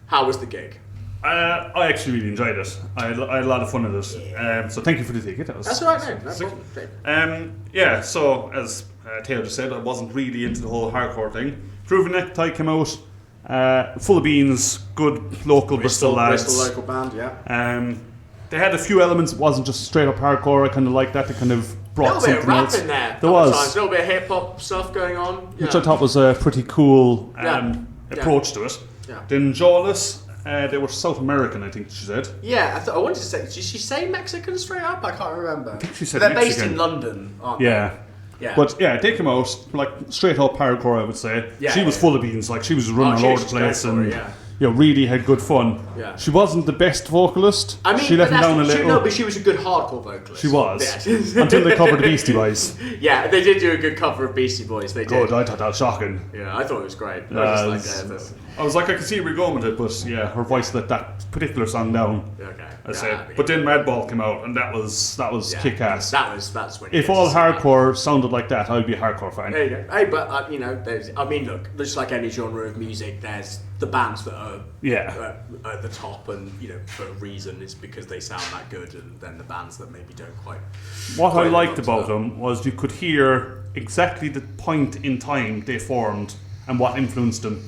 how was the gig? I actually really enjoyed it. I had a lot of fun with it. So thank you for the ticket. That's all right, no problem. So as Theo just said, I wasn't really into the whole hardcore thing. Proven Necktie came out, full of beans, good local Bristol lads. Bristol local band, yeah. They had a few elements. It wasn't just straight up hardcore. I kind of liked that. They kind of brought something else. A little bit of rap in there. There was a little bit of hip hop stuff going on, which I thought was a pretty cool approach to it. Yeah. Then Jawless. They were South American, I think she said. Yeah, I wanted to say. Did she say Mexican straight up? I can't remember. I think she said They're Mexican. based in London, aren't they? Yeah. But they came out like straight up hardcore, I would say. Yeah, she was full of beans, like she was running all over the place and really had good fun. Yeah. She wasn't the best vocalist. I mean, she let him down a little. No, but she was a good hardcore vocalist. She was. Yeah. Until they covered the Beastie Boys. Yeah, they did do a good cover of Beastie Boys. They did. Good, I thought that was shocking. Yeah, I thought it was great. I was like, I could see where you're going with it, but her voice let that particular song down. Okay. I said. But then Madball came out, and that was kick-ass. That's when. If all hardcore sounded like that, I'd be a hardcore fan. There you go. Hey, but look, just like any genre of music, there's the bands that are at the top, and for a reason, it's because they sound that good, and then the bands that maybe don't quite. What I liked about them was you could hear exactly the point in time they formed and what influenced them.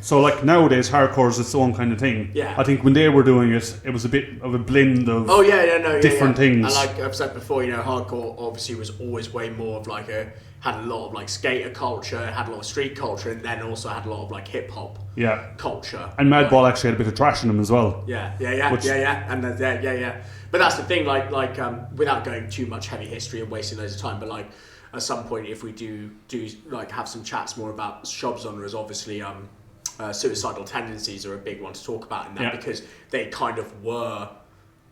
So like nowadays, hardcore is its own kind of thing. Yeah. I think when they were doing it, it was a bit of a blend of different things. And like I've said before, hardcore obviously was always way more of like had a lot of like skater culture, had a lot of street culture, and then also had a lot of like hip hop culture. And Madball actually had a bit of trash in them as well. Yeah. But that's the thing, like without going too much heavy history and wasting loads of time, but like at some point, if we do like have some chats more about subgenres, obviously suicidal tendencies are a big one to talk about in that because they kind of were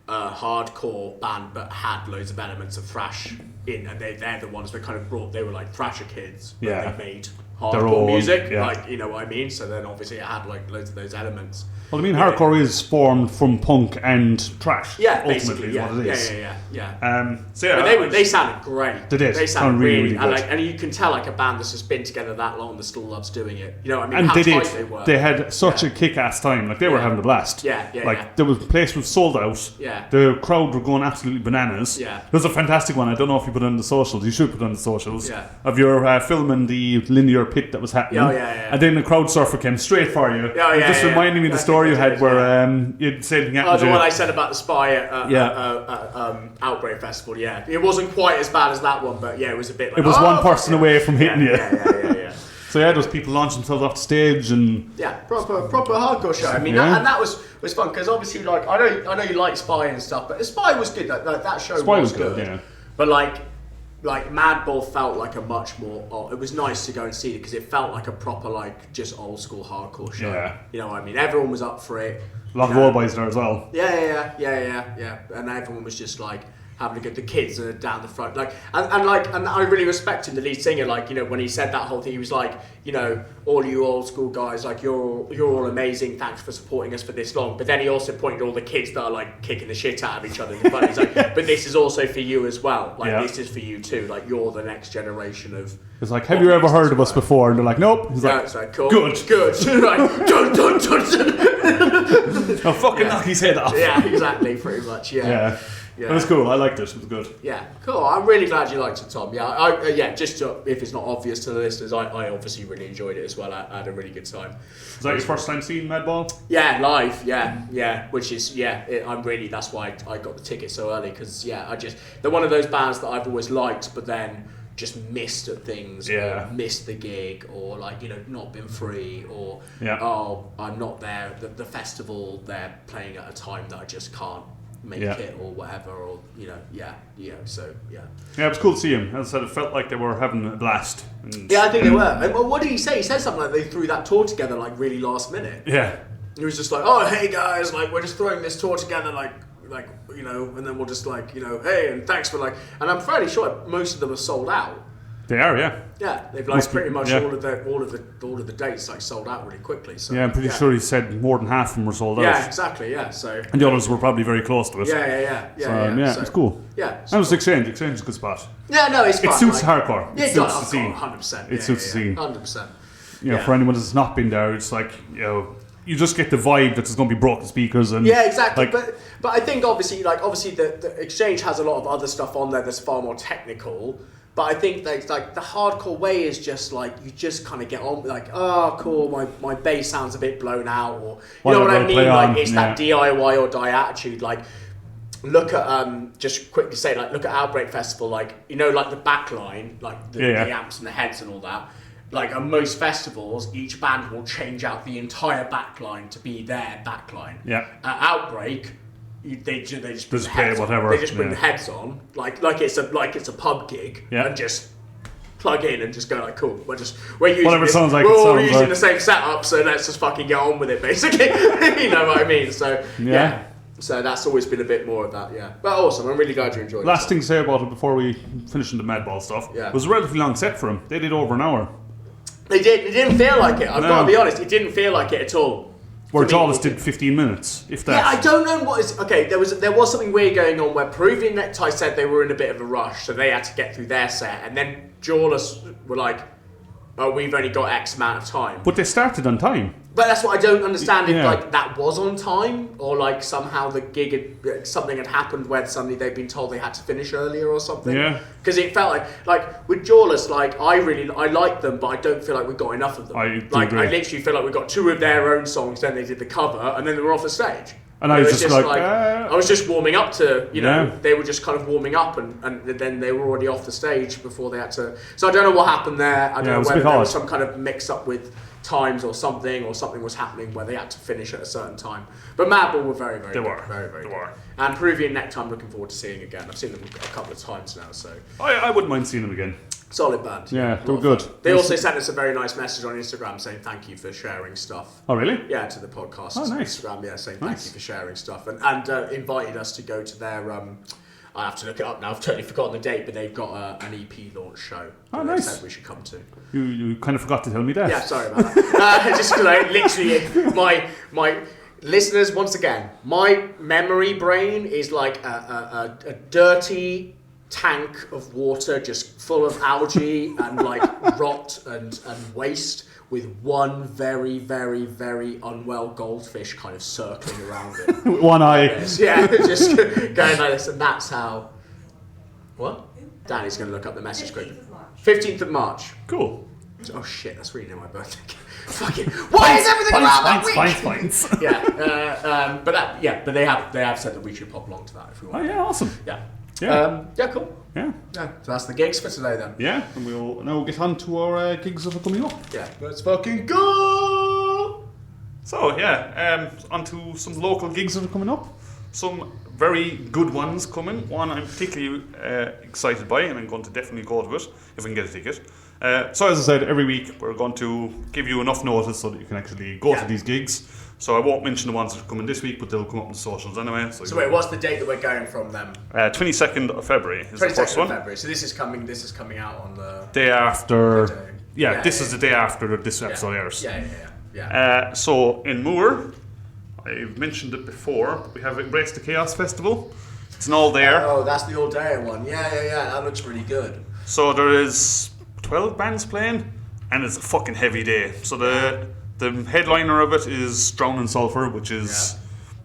a hardcore band but had loads of elements of thrash in, and they're the ones that kind of brought, they were like thrasher kids, but they made hardcore music, like, you know what I mean? So then obviously it had like loads of those elements. Well, I mean, hardcore is formed from punk and trash. Yeah, ultimately, basically, is what it is. Yeah. But they sounded great. They sounded really good. And you can tell like a band that's just been together that long that still loves doing it. You know what I mean? And how they tight did. They were. They had such a kick-ass time. Like they were having a blast. There was the place was sold out. Yeah. The crowd were going absolutely bananas. Yeah. There's a fantastic one. I don't know if you put it on the socials. You should put it on the socials. Yeah. Of your filming the linear pit that was happening. And then the crowd surfer came straight for you. Just reminding me of the story you had where you'd say anything happened. The one I said about the spy at Outbreak Festival. Yeah, it wasn't quite as bad as that one, but it was a bit. Like, it was one person away from hitting you. Yeah. So those people launched themselves off the stage and proper hardcore show. I mean, and that was fun because obviously, like, I know you like Spy and stuff, but Spy was good. That show was good. Yeah. But like Madball felt like a much more. It was nice to go and see it because it felt like a proper like just old school hardcore show. Yeah. You know what I mean? Everyone was up for it. A lot of old boys there as well. Yeah. And everyone was just like having a good. The kids are down the front, like, and I really respected the lead singer. Like, when he said that whole thing, he was like, all you old school guys, like you're all amazing. Thanks for supporting us for this long. But then he also pointed all the kids that are like kicking the shit out of each other in the front. He's like, but this is also for you as well. Like this is for you too. Like you're the next generation of. It's like, have you ever heard of us before? And they're like, nope. He's like, it's like, cool. Good. Like, dun. I'll fucking knock his head off. Yeah, exactly, pretty much. Yeah. It was cool. I liked it. It was good. Yeah, cool. I'm really glad you liked it, Tom. Yeah, just to, if it's not obvious to the listeners, I obviously really enjoyed it as well. I had a really good time. Was that your first time seeing Madball? Yeah, live. Yeah. Which is I'm really. That's why I got the ticket so early because they're one of those bands that I've always liked, but then just missed at things, or missed the gig, or not been free, or I'm not there. The festival they're playing at a time that I just can't make it, or whatever, or so yeah. Yeah, it was cool to see him. As I said, it felt like they were having a blast. I think they were. And, well, what did he say? He said something like they threw that tour together like really last minute. Yeah. He was just like, oh hey guys, like we're just throwing this tour together like and then we'll just hey, and thanks for and I'm fairly sure most of them are sold out. They are, yeah. Yeah, they've pretty much all of the dates sold out really quickly. So yeah, I'm pretty sure he said more than half of them were sold out. Yeah, exactly. Yeah, so and the others were probably very close to it. Yeah. It's cool. Yeah, that was Exchange. Exchange is a good spot. Yeah, no, it's fun. It suits hardcore. Yeah, it suits the scene. 100%. It suits the scene. 100%. For anyone that's not been there, it's you just get the vibe that there's going to be broken speakers and exactly. But I think obviously the Exchange has a lot of other stuff on there that's far more technical. But I think that the hardcore way is just you just kind of get on oh cool, my bass sounds a bit blown out, or you know what I mean? It's that DIY or die attitude. Look at just quickly say look at Outbreak Festival, the backline, the amps and the heads and all that. At most festivals, each band will change out the entire backline to be their backline. Yeah. At Outbreak, they just bring the play heads whatever. on. They just bring the heads on, like it's a pub gig, and just plug in and just go cool. We're using whatever this, sounds like. We're all using the same setup, so let's just fucking get on with it, basically. You know what I mean? So yeah. So that's always been a bit more of that, yeah. But awesome, I'm really glad you enjoyed it. Last thing to say about it before we finish the Madball stuff, it was a relatively long set for them. They did over an hour. They did. It didn't feel like it. I've got to be honest. It didn't feel like it at all. Where Jawless did 15 minutes, if that. Yeah, I don't know what is... Okay, there was something weird going on where Peruvian Necktie said they were in a bit of a rush, so they had to get through their set, and then Jawless were like, oh, we've only got X amount of time. But they started on time. But that's what I don't understand, if that was on time, or somehow the gig something had happened where suddenly they'd been told they had to finish earlier or something. Yeah. Because it felt like with Jawless, I like them, but I don't feel like we got enough of them. I literally feel like we got two of their own songs, then they did the cover, and then they were off the stage. And I was just I was just warming up to, they were just kind of warming up, and then they were already off the stage before they had to. So I don't know what happened there. I don't know whether there was some kind of mix up with times or something was happening where they had to finish at a certain time. But Madball were very, very good. Very, very good. And Peruvian Necktie I'm looking forward to seeing again. I've seen them a couple of times now, so. I wouldn't mind seeing them again. Solid band. Yeah, they were good. They also sent us a very nice message on Instagram saying thank you for sharing stuff. Oh, really? Yeah, to the podcast. Oh, nice. Instagram, saying thank you for sharing stuff. And invited us to go to their... I have to look it up now. I've totally forgotten the date, but they've got an EP launch show. Oh, nice. They said we should come to. You kind of forgot to tell me that. Yeah, sorry about that. Just literally, my listeners, once again, my memory brain is like a dirty tank of water just full of algae and rot and waste, with one very, very, very unwell goldfish kind of circling around it. With one eye. Yeah, just going like this, and that's how... What? Danny's going to look up the message quickly. 15th of March. Cool. Oh shit, that's really near my birthday. Fucking... Why is everything around that week? Pints. Yeah, but they have said that we should pop along to that if we want. Oh yeah, awesome. Yeah. Cool. Yeah. So that's the gigs for today then. Yeah, and we'll now get on to our gigs that are coming up. Yeah, let's fucking go! So on to some local gigs that are coming up. Some very good ones coming. One I'm particularly excited by, and I'm going to definitely go to it if I can get a ticket. So as I said, every week we're going to give you enough notice so that you can actually go to these gigs. So I won't mention the ones that are coming this week, but they'll come up on the socials anyway. So wait, what's the date that we're going from them? 22nd of February is the first one. 22nd of February. So this is coming out on the day after. This is the day after this episode airs. Yeah. So in Moore, I've mentioned it before, but we have Embrace the Chaos Festival. It's an all there. Oh, that's the all day one. Yeah. That looks really good. So there is 12 bands playing, and it's a fucking heavy day. So the headliner of it is Drown in Sulphur, which is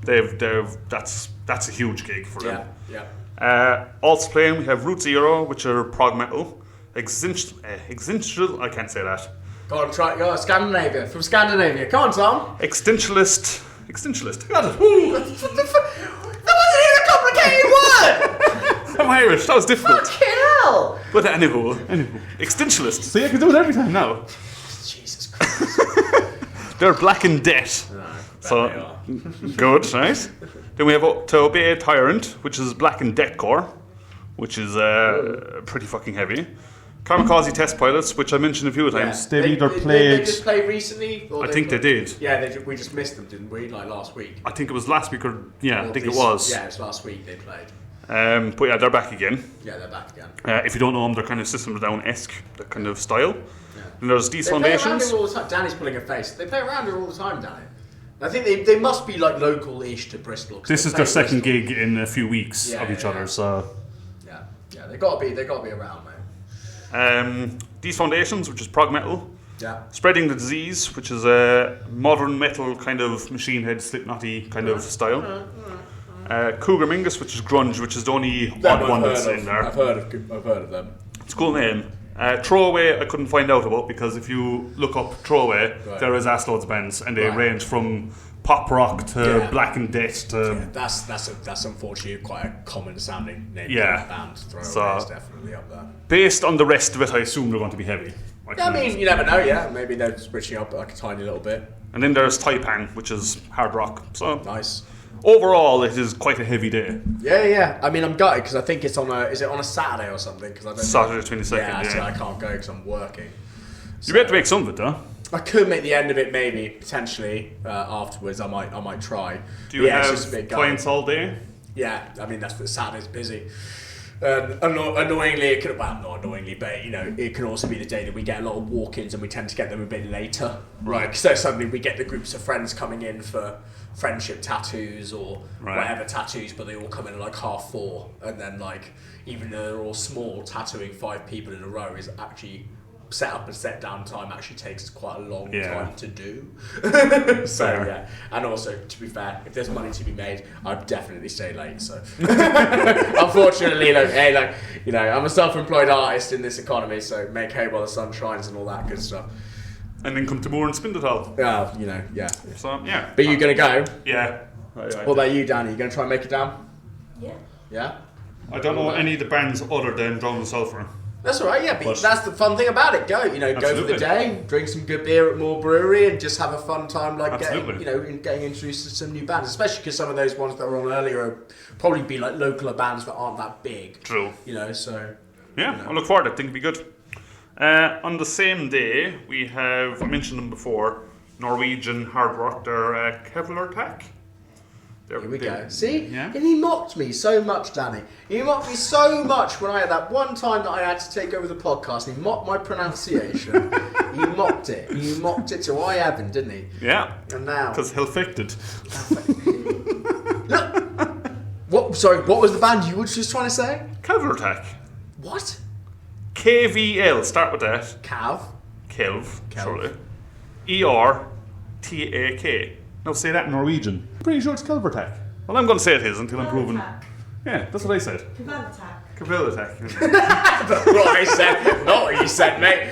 that's That's a huge gig for them. Yeah. Also playing, we have Root Zero, which are prog metal. Existential, I can't say that. Go on, try. Go on, Scandinavia. From Scandinavia. Come on, Tom. Existentialist. Got it. That wasn't even a complicated word! I'm Irish, that was difficult. Fucking hell! But anyway. Existentialist. See, I can do it every time now. Jesus Christ. They're Black and Death. So, good, right? Then we have To Obey a Tyrant, which is Black and Deathcore, which is pretty fucking heavy. Kamikaze Test Pilots, which I mentioned a few times. Yeah. They've either played... They just played recently? I think they did. Yeah, we just missed them, didn't we? Like last week. I think it was last week or... Yeah, I think it was. Yeah, it was last week they played. But yeah, they're back again. Yeah, they're back again. If you don't know them, they're kind of System of a Down-esque, that kind of style. Yeah. And there's These They play around Foundations. here all the time. Danny's pulling a face. They play around here all the time, Danny. I think they must be like local-ish to Bristol. This is their second gig in a few weeks of each other, so... Yeah, they gotta be around, mate. These Foundations, which is prog metal. Yeah. Spreading the Disease, which is a modern metal kind of machine head, Slipknotty kind of style. Cougar Mingus, which is grunge, which is the only odd one that's in there. I've heard of them. It's a cool name. Throwaway, I couldn't find out about because if you look up Throwaway, there is loads of bands, and they range from pop rock to Black and Death to... That's unfortunately quite a common sounding name. Yeah. Band. Throwaway So- is definitely up there. Based on the rest of it, I assume they're going to be heavy. Yeah, I mean, you never know, yeah. Maybe they're switching up like a tiny little bit. And then there's Taipan, which is hard rock. So Nice. overall, it is quite a heavy day. Yeah. I mean, I'm gutted because I think it's on is it on a Saturday or something? Cause I don't Saturday 22nd, Yeah, so yeah. I can't go because I'm working. You better make some of it, though. I could make the end of it maybe, potentially, afterwards. I might try. Do you it's just a have bit gutted. clients all day? Yeah, I mean, that's what Saturday's busy. Annoyingly, it could, well, not annoyingly, but you know, it can also be the day that we get a lot of walk-ins and we tend to get them a bit later. Right. So suddenly we get the groups of friends coming in for friendship tattoos or whatever tattoos, but they all come in at like 4:30, and then like, even though they're all small, tattooing 5 people in a row is actually set up and set down time actually takes quite a long time to do. So yeah, and also to be fair, if there's money to be made, I'd definitely stay late. So unfortunately, you know, I'm a self-employed artist in this economy, so make hay while the sun shines and all that good stuff. And then come to Moore and spin it all. You know, yeah. So yeah. But you gonna go? Yeah. What about you, Danny? You gonna try and make it down? Yeah. Yeah. I don't know any of the bands other than Drum and Sulphur. That's all right, yeah, but that's the fun thing about it. Go for the day, drink some good beer at Moore Brewery, and just have a fun time, like getting introduced to some new bands. Especially because some of those ones that were on earlier are probably be like local bands that aren't that big. True. You know, so yeah, I look forward to it. I think it'll be good. On the same day, we have, I mentioned them before, Norwegian hard rock. They're Kevlar Attack. Here we go. See? Yeah. And he mocked me so much, Danny. He mocked me so much when I had that one time that I had to take over the podcast. He mocked my pronunciation. He mocked it. He mocked it to I Evan, didn't he? Yeah. And now... Because he'll fix it. Look! Sorry, what was the band you were just trying to say? Kevlar Attack. What? KVL. Start with that. Cav. Kelv. Surely. ERTAK. Now say that in Norwegian. Pretty sure it's Kevlar Attack. Well, I'm going to say it is until I'm proven. Yeah, that's what I said. Kevlar Attack. Kevlar Attack. That's what I said. Not what you said, mate.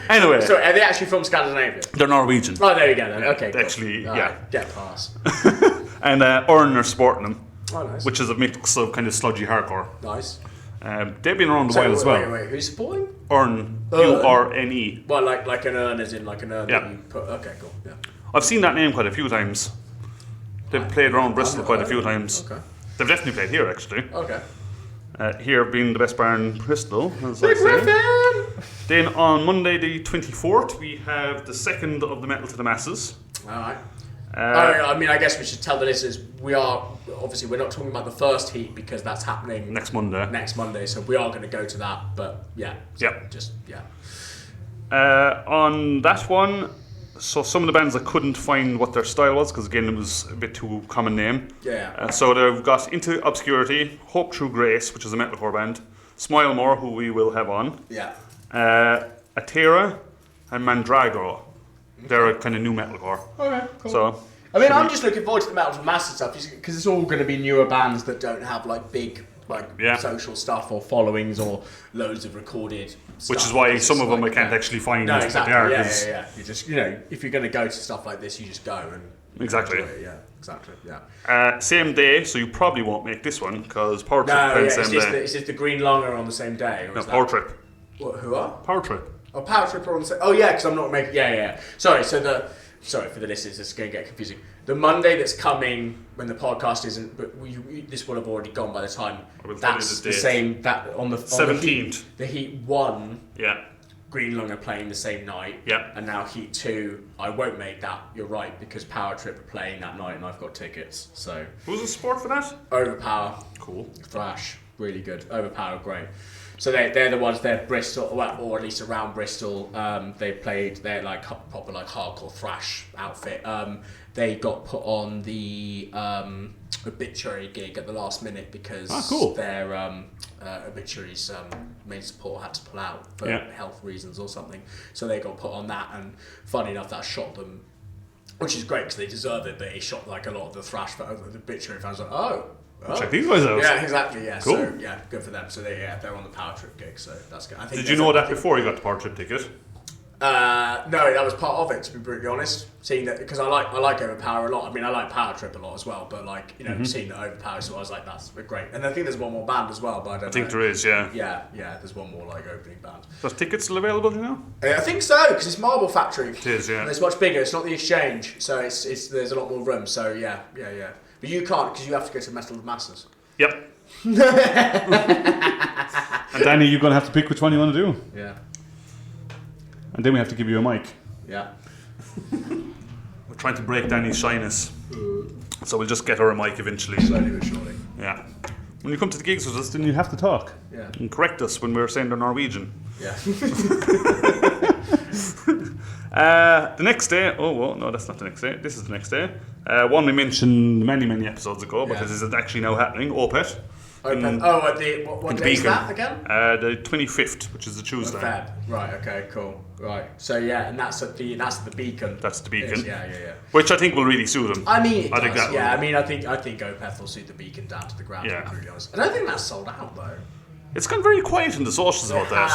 Anyway. So, are they actually from Scandinavia? They're Norwegian. Oh, there you go then. Okay, cool. Actually, All yeah. right, get past. And Urn are sporting them. Oh, nice. Which is a mix of kind of sludgy hardcore. Nice. They've been around a while as well. Wait, who's supporting? Urn. URNE. Well, like an urn, as in like an urn that you put... Okay, cool, yeah. I've seen that name quite a few times. They've played around Bristol quite a few times. Okay. They've definitely played here, actually. Okay. Here being the best bar in Bristol, as Big I say. Gryphon! Then on Monday the 24th, we have the second of the Metal to the Masses. Alright. I mean, I guess we should tell the listeners, we're not talking about the first heat because that's happening Next Monday. So we are going to go to that, but yeah. Yep. Just, yeah. On that one, so some of the bands I couldn't find what their style was because again it was a bit too common name. Yeah. So they've got Into Obscurity, Hope Through Grace, which is a metalcore band, Smile More, who we will have on, Yeah. Atera, and Mandragora. They're a kind of new metalcore. Okay, cool. So I mean, I'm just looking forward to the Metal and Master stuff because it's all going to be newer bands that don't have like big social stuff or followings or loads of recorded stuff. Which is why some of them I can't actually find. No, exactly. Yeah. You just, if you're going to go to stuff like this, you just go and exactly. enjoy it. Yeah, exactly. Yeah. Same day, so you probably won't make this one because Power Trip plays the same day. Is this the Green Longer on the same day? Or no, Power Trip. What? Who are? Power Trip. Oh, Power Trip are on the same. Oh yeah, because I'm not making. Yeah. Sorry. Sorry for the listeners, it's going to get confusing. The Monday that's coming when the podcast isn't, but this will have already gone by the time. That's the same. That on the 17th. The Heat 1. Yeah. Green Lung are playing the same night. Yeah. And now Heat 2, I won't make that. You're right because Power Trip are playing that night and I've got tickets. So. Who's the support for that? Overpower. Cool. Thrash, really good. Overpower, great. So they're the ones. They're Bristol, well, or at least around Bristol. They're like proper like hardcore thrash outfit. They got put on the Obituary gig at the last minute because their Obituary's main support had to pull out for health reasons or something. So they got put on that, and funny enough, that shot them, which is great because they deserve it. But it shot like a lot of the thrash, the Obituary fans were like, check these guys out. Yeah, exactly. Yeah, cool. So yeah, good for them. So they're on the Power Trip gig, so that's good. Did you know that before you got the Power Trip ticket? No, that was part of it. To be brutally honest, seeing that because I like Overpower a lot. I mean, I like Power Trip a lot as well. But like seeing that Overpower, so I was like, that's great. And I think there's one more band as well, but I don't know. I think there is, yeah. Yeah. There's one more like opening band. Are tickets still available? Do you know? I think so because it's Marble Factory. It is, yeah. And it's much bigger. It's not the Exchange, so it's there's a lot more room. So yeah. But you can't because you have to go to Metal of Masters. Yep. And Danny, you're going to have to pick which one you want to do. Yeah. And then we have to give you a mic. Yeah. We're trying to break Danny's shyness. So we'll just get her a mic eventually. Slowly but surely. Yeah. When you come to the gigs with us, then you have to talk. Yeah. And correct us when we're saying they're Norwegian. Yeah. The next day, no, that's not the next day. This is the next day. One we mentioned many episodes ago, but this is actually now happening. Opeth. What day is that again? The 25th, which is the Tuesday. Feb. Right. Okay. Cool. Right. So yeah, and that's the Beacon. That's the Beacon. Yeah. Which I think will really suit them. I mean, I think I think Opeth will suit the Beacon down to the ground. Yeah. To be really honest. I don't think that's sold out though. It's gone very quiet in the socials about that.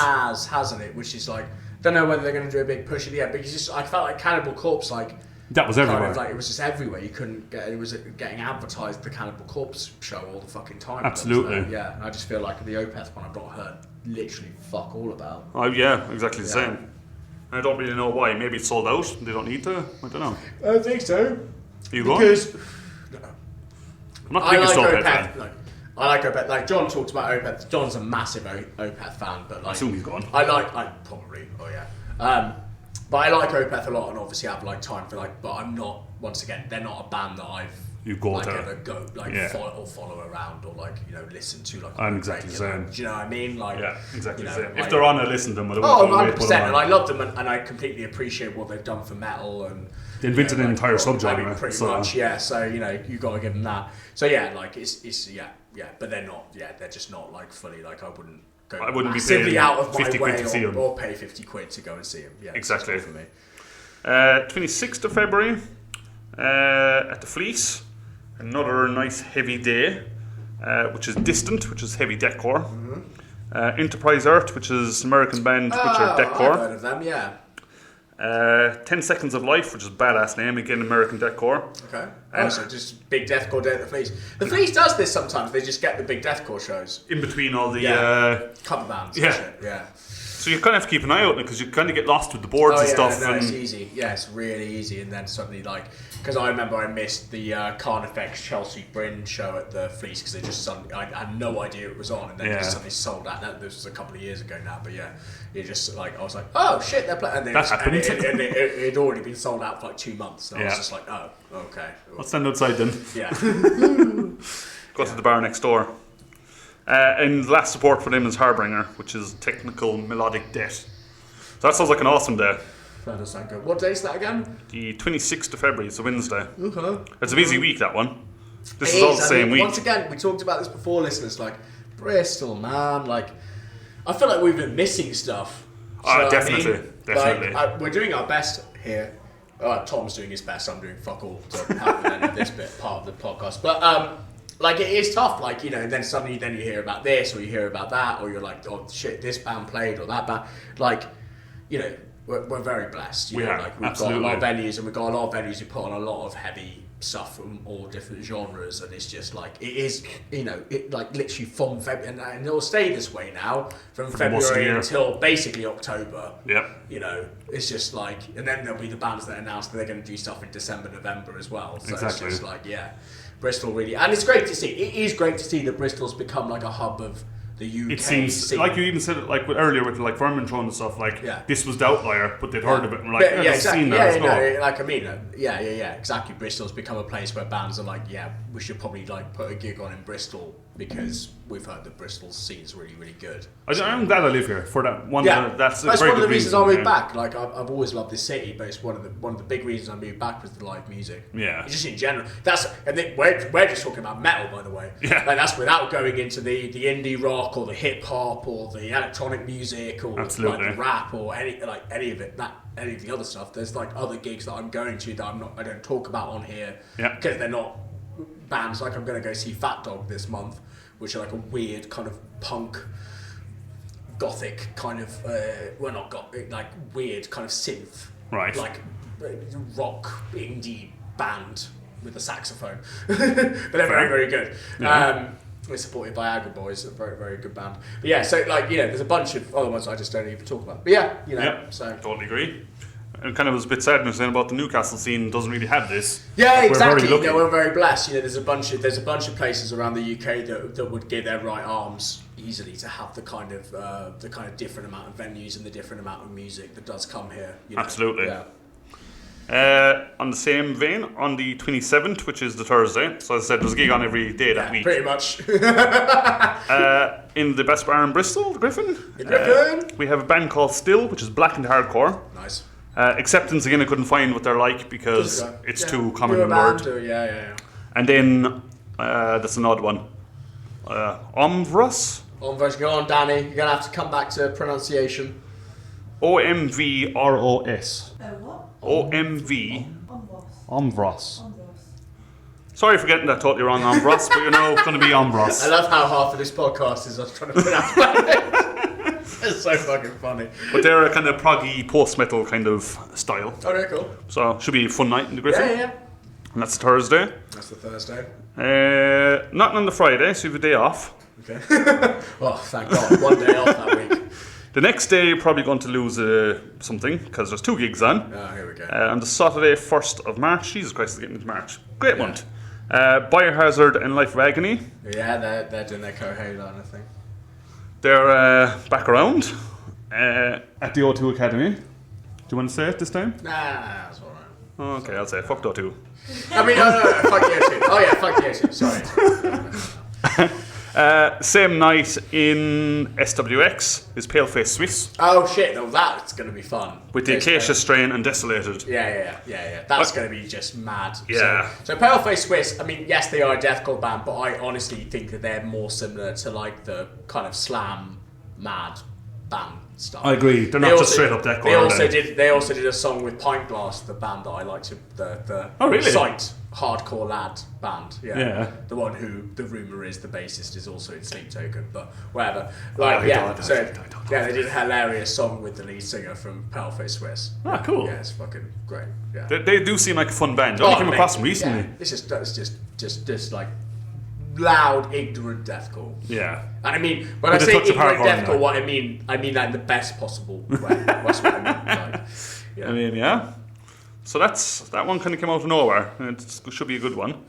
Hasn't it? Which is like, don't know whether they're going to do a big push of it yet. Because I felt like Cannibal Corpse that was everywhere. Kind of it was just everywhere. You couldn't get it. Was getting advertised the Cannibal Corpse show all the fucking time. Absolutely. Yeah. I just feel like the Opeth one I've not heard literally fuck all about. Oh yeah, exactly the same. I don't really know why. Maybe it's sold out. They don't need to. I don't know. I don't think so. Are you going? Because I'm not the biggest Opeth fan. No. I like Opeth. Like John talks about Opeth. John's a massive Opeth fan, but like I assume he's gone. I probably. Oh yeah. But I like Opeth a lot, and obviously have like time for like. But I'm not. Once again, they're not a band that I've ever follow around or listen to like. I'm exactly the same. Do you know what I mean? Like exactly the same. If they're on, I listen to them. 100%. And I love them, and I completely appreciate what they've done for metal and. They invented an entire subgenre. I mean, pretty much, yeah. So you got to give them that. So yeah, like it's but they're not. Yeah, they're just not like fully like I wouldn't. I wouldn't be paying out of my way to see them. or pay 50 quid to go and see them. Yeah, exactly. For me. 26th of February at the Fleece, another nice heavy day, which is Distant, which is heavy deathcore. Mm-hmm. Enterprise Earth, which is American band, which are deathcore. I've heard of them, yeah. 10 Seconds of Life, which is badass name, again American deathcore. Okay. So just big deathcore day at the Fleece. The Fleece does this sometimes. They just get the big deathcore shows in between all the cover bands. Yeah. And shit. Yeah. So you kind of have to keep an eye out because you kind of get lost with the boards and stuff. No, it's easy. Yeah, it's really easy. And then suddenly, because I remember I missed the Carnifex Chelsea Bryn show at the Fleece because it just suddenly, I had no idea it was on, and then it just suddenly sold out. This was a couple of years ago now, but yeah, it just I was like, oh shit, they're playing. And it had already been sold out for like 2 months. And I was just like, oh, okay. I'll stand outside then. Yeah. Go to the bar next door. And the last support for them is Harbinger, which is technical melodic death. So that sounds like an awesome day. That does sound good. What day is that again? The 26th of February, it's a Wednesday. Okay. It's a busy week, that one. This is all the same week. Once again, we talked about this before, listeners. Bristol, man. I feel like we've been missing stuff. Definitely. We're doing our best here. Tom's doing his best. I'm doing fuck all to help with any of this bit part of the podcast. But like it is tough. Like and then suddenly you hear about this or you hear about that or you're like, oh shit, this band played or that band. Like we're very blessed. We've absolutely. got a lot of venues and we've got a lot of venues who put on a lot of heavy stuff from all different genres, and it's just like it is, it like literally from February, and it'll stay this way now from February until basically October. Yep. It's just like, and then there'll be the bands that announce that they're going to do stuff in December, November as well. So exactly. It's just like, Bristol really, and it's great to see. It is great to see that Bristol's become like a hub of the UK. It seems scene. like you even said it like earlier with like Verminthrone and stuff. Like this was the outlier, but they'd heard of it and were like, exactly. Yeah, Exactly. Bristol's become a place where bands are like, we should probably like put a gig on in Bristol because we've heard that Bristol's scene is really, really good. I'm glad I live here for that one. That's one very of the good reasons I moved back. Like I've always loved this city, but it's one of the big reasons I moved back was the live music. Yeah, just in general. We're just talking about metal, by the way. Yeah, like that's without going into the indie rock or the hip hop or the electronic music or like the rap or any of it. Any of the other stuff. There's like other gigs that I'm going to that I don't talk about on here because they're not bands. Like I'm going to go see Fat Dog this month, which are like a weird kind of punk, gothic kind of not gothic, like weird kind of synth, right? Like rock indie band with a saxophone, but they're very, very good. Yeah. We're supported by Agri Boys, a very, very good band. But so like there's a bunch of other ones I just don't even talk about. But so totally agree. And kind of was a bit sad saying about the Newcastle scene doesn't really have this. Yeah, exactly. We're very lucky. We're very blessed. There's a bunch of places around the UK that would give their right arms easily to have the kind of different amount of venues and the different amount of music that does come here. Absolutely. Yeah. On the same vein, on the 27th, which is the Thursday, so as I said, there's a gig on every day that week. Pretty much. In the best bar in Bristol, the Gryphon. We have a band called Still, which is black and hardcore. Nice. Acceptance, again, I couldn't find what they're like because it's too common a word. And then, that's an odd one. Omvros? Omvros, go on, Danny. You're going to have to come back to pronunciation. Omvros. What? OMV. Omvros. Omvros. Sorry for getting that totally wrong, Omvros, but it's going to be Omvros. I love how half of this podcast is us trying to pronounce it. It's so fucking funny. But they're a kind of proggy post-metal kind of style. Okay, cool. So should be a fun night in the Gryphon. Yeah. And that's the Thursday. That's the Thursday. Nothing on the Friday, so you have a day off. Okay. Oh, thank God. One day off that week. The next day, you're probably going to lose something, because there's 2 gigs on. Oh, here we go. On the Saturday, 1st of March. Jesus Christ, it's getting into March. Great month. Biohazard and Life of Agony. Yeah, they're doing their Cohalan, I think. They're back around at the O2 Academy. Do you want to say it this time? Nah, that's alright. Okay, I'll say it. Fuck the O2. I mean, no, fuck the O2. Oh yeah, fuck the O2, sorry. Same night in SWX is Paleface Swiss. Oh shit, no, that's going to be fun. With the Acacia Strain and Desolated. Yeah. That's going to be just mad. Yeah. So Paleface Swiss, I mean, yes, they are a deathcore band, but I honestly think that they're more similar to like the kind of slam mad band stuff. I agree. They're not just straight up deathcore. They also did a song with Pint Glass, the band that I like to really? Sight hardcore lad band. Yeah. The one who the rumor is the bassist is also in Sleep Token, but whatever. They did a hilarious song with the lead singer from Paleface Swiss. Ah, cool. Yeah, it's fucking great. Yeah. They do seem like a fun band. I came across them recently. Yeah. It's just like loud, ignorant deathcore. Yeah. And I mean, when I say ignorant deathcore, what I mean that in the best possible way. That's what I mean. Like, So that one kind of came out of nowhere. It should be a good one.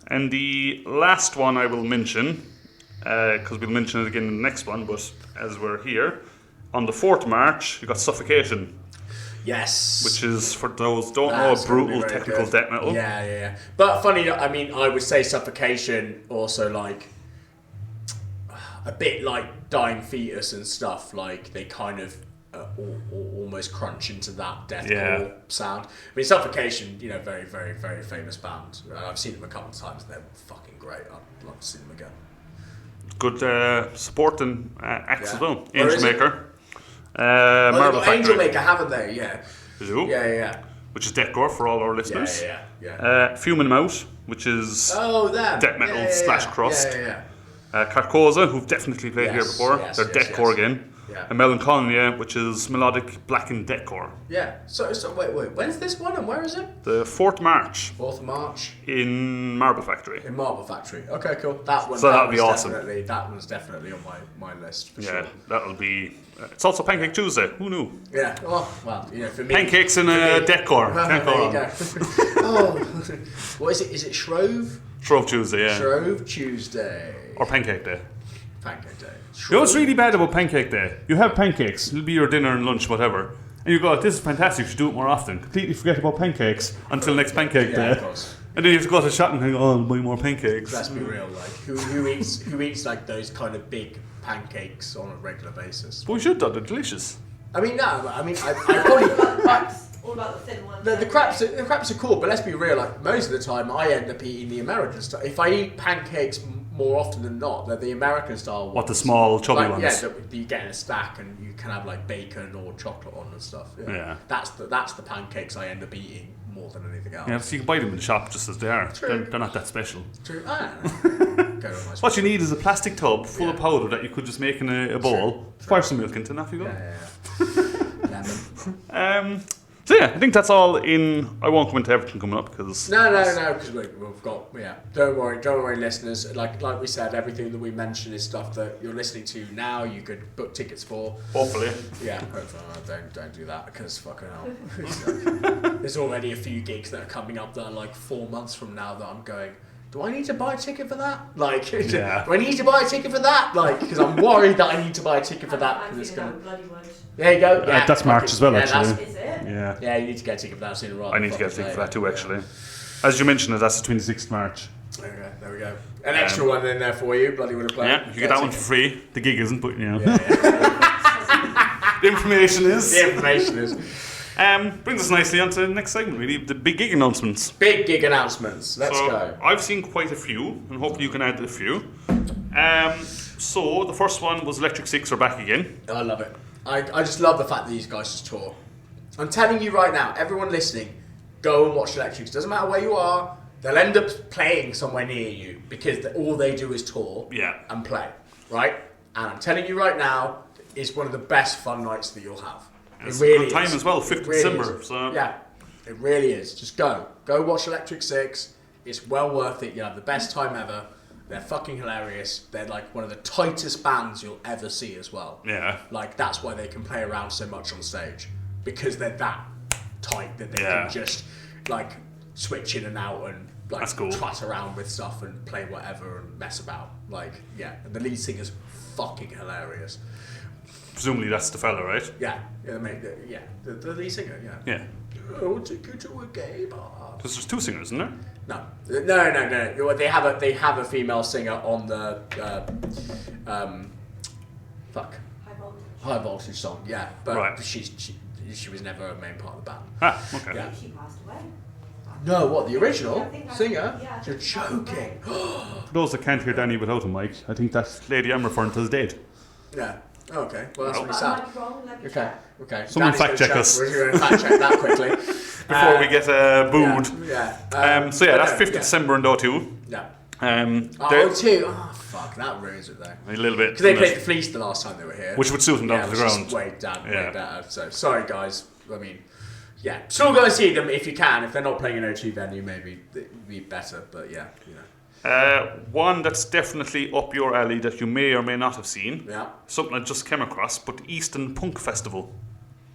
And the last one I will mention, because we'll mention it again in the next one, but as we're here, on the 4th of March, you got Suffocation. Yes. Which is, for those who don't know, brutal technical death metal. Yeah. But funny, I mean, I would say Suffocation also like a bit like Dying Fetus and stuff. Like they kind of almost crunch into that deathcore sound. I mean, Suffocation, very, very, very famous band. I've seen them a couple of times. They're fucking great. I'd love to see them again. Good supporting acts as well. Angel Maker. Angel Maker, haven't they? Yeah. You do? Yeah. which is deathcore for all our listeners. Yeah. Fume and Out, which is them. death metal / crust. Yeah. Carcosa, who've definitely played here before. They're deathcore again. Yeah. And Melancholia, which is melodic blackened deathcore. Yeah. So wait. When's this one and where is it? The 4th March. 4th of March. In Marble Factory. In Marble Factory. Okay, cool. That one. So that'll be awesome. That one's definitely on my list for sure. Yeah, that'll be. It's also Pancake Tuesday. Who knew? Yeah. Oh well, for me. Pancakes and deathcore. There you go. What is it? Is it Shrove? Shrove Tuesday. Yeah. Shrove Tuesday. Or Pancake Day. Pancake Day. You know what's really bad about Pancake Day? You have pancakes, it'll be your dinner and lunch, whatever, and you go, this is fantastic, you should do it more often. Completely forget about pancakes until next Pancake Day. Of course. And then you have to go to the shop and go, I'll buy more pancakes. Let's be real, like, who eats like those kind of big pancakes on a regular basis? But we should, though, they're delicious. I mean, no, I probably... All about the thin ones. The crepes are cool, but let's be real. Like most of the time, I end up eating the American style. If I eat pancakes more often than not, they're the American style ones. What, the small chubby ones? Yeah, you get in a stack and you can have like bacon or chocolate on and stuff. Yeah. That's the pancakes I end up eating more than anything else. Yeah, so you can buy them in the shop just as they are. They're not that special. True. I don't know. What you need is a plastic tub full of powder that you could just make in a bowl, fire some milk into, and off you go. Lemon. So yeah, I think that's all in. I won't go into everything coming up because no, because we've got Don't worry, listeners. Like we said, everything that we mentioned is stuff that you're listening to now. You could book tickets for. Hopefully. Yeah, hopefully. Don't do that because fucking hell. There's already a few gigs that are coming up that are like 4 months from now that I'm going. Do I need to buy a ticket for that? Like, do I need to buy a ticket for that? Like, because I'm worried that I need to buy a ticket for that. I'm feeling that bloody word. There you go. Yeah, that's March as well, actually. Is it? Yeah. Yeah, you need to get a ticket for that sooner rather. I need to get a ticket for that too, actually. As you mentioned, that's the 26th of March. There we go. An extra one in there for you. Bloody would have played. Yeah, you get that one for free. The gig isn't, but you know. The information is. The information is. Brings us nicely on to the next segment, really, the big gig announcements. Big gig announcements. Let's go. I've seen quite a few, and hopefully you can add a few. So the first one was Electric Six are back again. I love it. I just love the fact that these guys just tour. I'm telling you right now, everyone listening, go and watch Electric. Doesn't matter where you are, they'll end up playing somewhere near you because all they do is tour and play, right? And I'm telling you right now, it's one of the best fun nights that you'll have. It's it really a good time as well, 5th of December. So. Yeah, it really is. Just go watch Electric Six. It's well worth it. You'll have the best time ever. They're fucking hilarious. They're like one of the tightest bands you'll ever see as well. Yeah. Like that's why they can play around so much on stage. Because they're that tight that they can just like switch in and out and like twat around with stuff and play whatever and mess about. Like, and the lead singer's fucking hilarious. Presumably that's the fella, right? Yeah, the lead singer, Yeah. I want to go to a gay bar. Because there's 2 singers, isn't there? No. They have a female singer on the high voltage song. Yeah, but she was never a main part of the band. Ah, okay. Yeah. She passed away. No, what, the original singer? Yeah, You're joking. For those that can't hear Danny without a mic, I think that lady I'm referring to is dead. Yeah. Okay. Well, that's really Am sad. I wrong? Let me Okay. check. Okay. Someone Danny's fact gonna check us. We're going to fact check that quickly Before we get booed. Yeah. That's 5th of December in O2. Yeah. O2. Oh, fuck. That ruins it though. A little bit. Because they played the Fleece the last time they were here. Which would suit them down to the ground. Just way better. So sorry guys. I mean, still go and see them if you can. If they're not playing an O2 venue, maybe it'd be better. But one that's definitely up your alley that you may or may not have seen. Yeah. Something I just came across, but Eastern Punk Festival.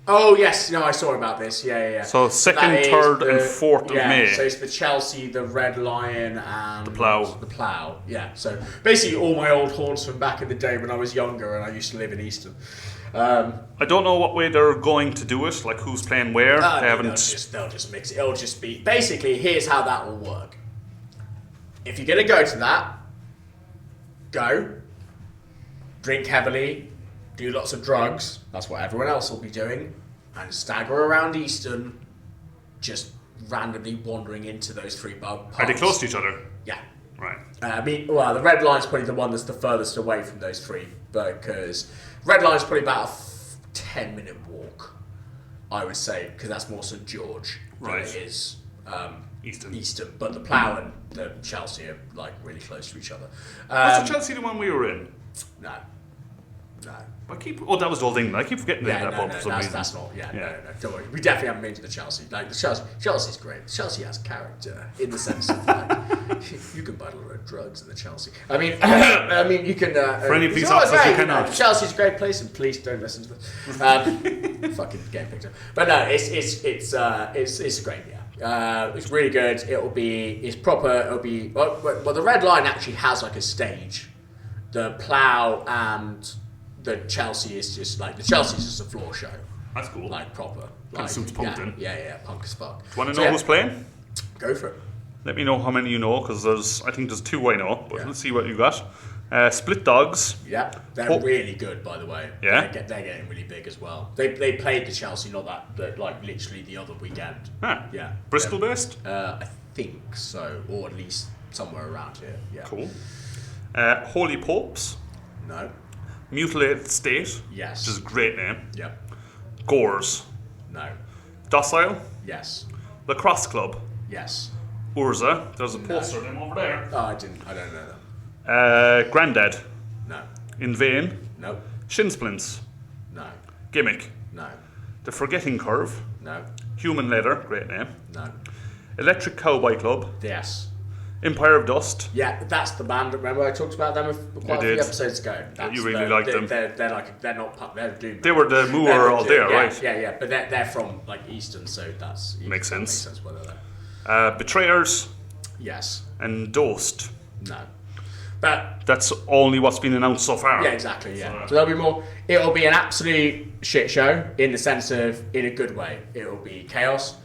Oh yes, no, I saw about this. Yeah. So 2nd, 3rd, and 4th of May. So it's the Chelsea, the Red Lion, and the Plough. The Plough. Yeah. So basically, all my old haunts from back in the day when I was younger and I used to live in Easton. I don't know what way they're going to do it, like who's playing where. They haven't. They'll just mix it. It'll just be basically. Here's how that will work. If you're gonna go to that, go. Drink heavily. Do lots of drugs. That's what everyone else will be doing. And stagger around Easton, just randomly wandering into those 3 pubs. Are they close to each other? Yeah. Right. The Red Line's probably the one that's the furthest away from those 3, because Red Line's probably about a 10-minute walk, I would say, because that's more St George. Right. than it is Easton. But the Plough and the Chelsea are like really close to each other. Was the Chelsea the one we were in? No. That was the old thing. I keep forgetting that pub for some reason. That's not. No. Don't worry. We definitely haven't been to the Chelsea. Like the Chelsea's great. Chelsea has character in the sense of like you can buy a lot of drugs in the Chelsea. I mean, you can. For any police officers, you cannot. Chelsea's a great place, and please don't listen to this. Fucking game picture. But no, it's great. Yeah. It's really good. It's proper. It'll be. Well, the Red Line actually has like a stage. The Plough and the Chelsea is just like the Chelsea's just a floor show. That's cool. Like proper. Kind of suits punk then. Yeah, punk as fuck. Do you want to know who's playing? Go for it. Let me know how many you know, because I think there's 2 I know, but let's see what you got. Split Dogs. Yeah, they're really good, by the way. Yeah? They're getting really big as well. They played the Chelsea, not that, like literally the other weekend. Huh. Yeah. Bristol based? I think so, or at least somewhere around here. Yeah. Cool. Holy Popes. No. Mutilated State. Yes. Which is a great name. Yeah. Gores. No. Docile. Yes. Lacrosse Club. Yes. Urza. There's a poster of them over there. Oh, I don't know that. Grandad. No. In Vain. No. Shin Splints. No. Gimmick. No. The Forgetting Curve. No. Human Leather. Great name. No. Electric Cowboy Club. Yes. Empire of Dust. Yeah, that's the band. Remember I talked about them quite a few episodes ago. You really liked them. They're not punk. They're doom. They were the Moor all there, right? Yeah. But they're from like Easton, so that's makes sense. Makes sense why they're there. Betrayers. Yes. And Dosed. No. But that's only what's been announced so far. Yeah, exactly. Yeah. So there'll be more. It'll be an absolute shit show in the sense of in a good way. It'll be chaos.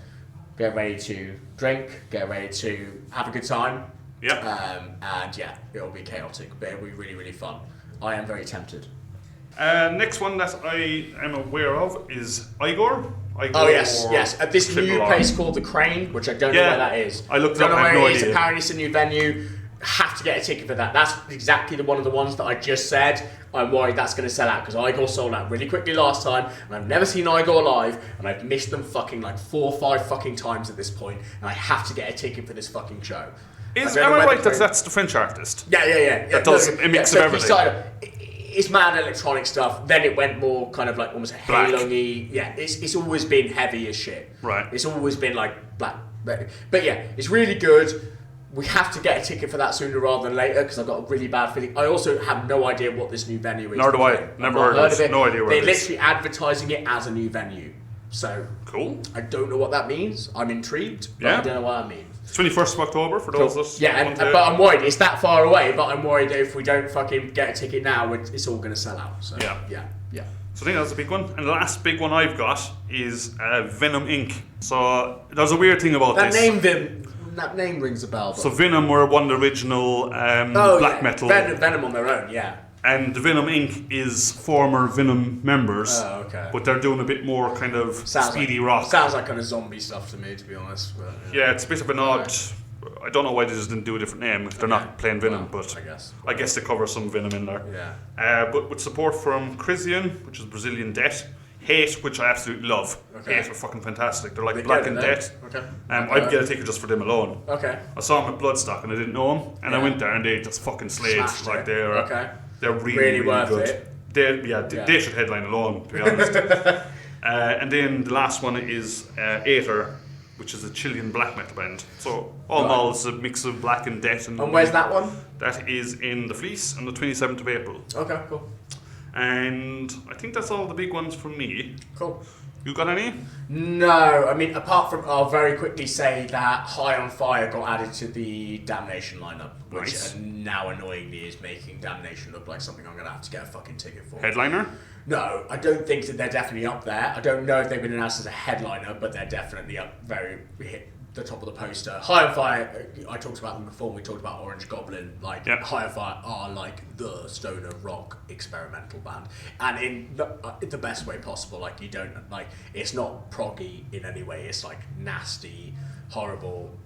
Get ready to drink. Get ready to have a good time. Yeah. And yeah, it'll be chaotic, but it'll be really, really fun. I am very tempted. Next one that I am aware of is Igor. Oh yes. At this new place called the Crane, which I don't know where that is. I looked it up. I have no idea. Apparently, it's a new venue. Have to get a ticket for that. That's exactly one of the ones that I just said. I'm worried that's going to sell out because Igor sold out really quickly last time, and I've never seen Igor live, and I've missed them fucking like 4 or 5 fucking times at this point, and I have to get a ticket for this fucking show. Am I right that that's the French artist? Yeah. That does a mix of everything. It's mad electronic stuff. Then it went more kind of like almost Halo-y. Yeah, it's always been heavy as shit. Right. It's always been like black. But yeah, it's really good. We have to get a ticket for that sooner rather than later because I've got a really bad feeling. I also have no idea what this new venue is. Nor do I. Never heard of it. No idea where it is. They're literally advertising it as a new venue. So cool. I don't know what that means. I'm intrigued, but I don't know what that means. 21st of October for those that... Yeah, but I'm worried. It's that far away, but I'm worried that if we don't fucking get a ticket now, it's all going to sell out. So, yeah. So I think that's a big one. And the last big one I've got is Venom Inc. So there's a weird thing about this. That name rings a bell. So Venom were one of the original black metal... Venom on their own, yeah. And the Venom Inc. is former Venom members. Oh, okay. But they're doing a bit more kind of speedy rock. Sounds like kind of zombie stuff to me, to be honest. But, yeah, it's a bit of an odd... I don't know why they just didn't do a different name if they're not playing Venom, but I guess they cover some Venom in there. Yeah. But with support from Crisian, which is Brazilian Death, Hate, which I absolutely love. Hate are fucking fantastic. They're like Black and Death. I'd get a ticket just for them alone. Okay. I saw them at Bloodstock and I didn't know them, and I went there and they just fucking slayed. Like they're really worth good. It. They should headline alone, to be honest. And then the last one is Aether, which is a Chilean black metal band. So all in all, it's a mix of Black and Death. And where's that one? That is in the Fleece on the 27th of April. Okay, cool. And I think that's all the big ones from me. Cool. You got any? No, I mean, apart from, I'll very quickly say that High on Fire got added to the Damnation lineup, which now annoyingly is making Damnation look like something I'm going to have to get a fucking ticket for. Headliner? No, I don't think that they're definitely up there. I don't know if they've been announced as a headliner, but they're definitely up hit the top of the poster. High on Fire, I talked about them before. We talked about Orange Goblin. High on Fire are like the stoner rock experimental band, and in the best way possible. Like you don't like it's not proggy in any way. It's like nasty, horrible.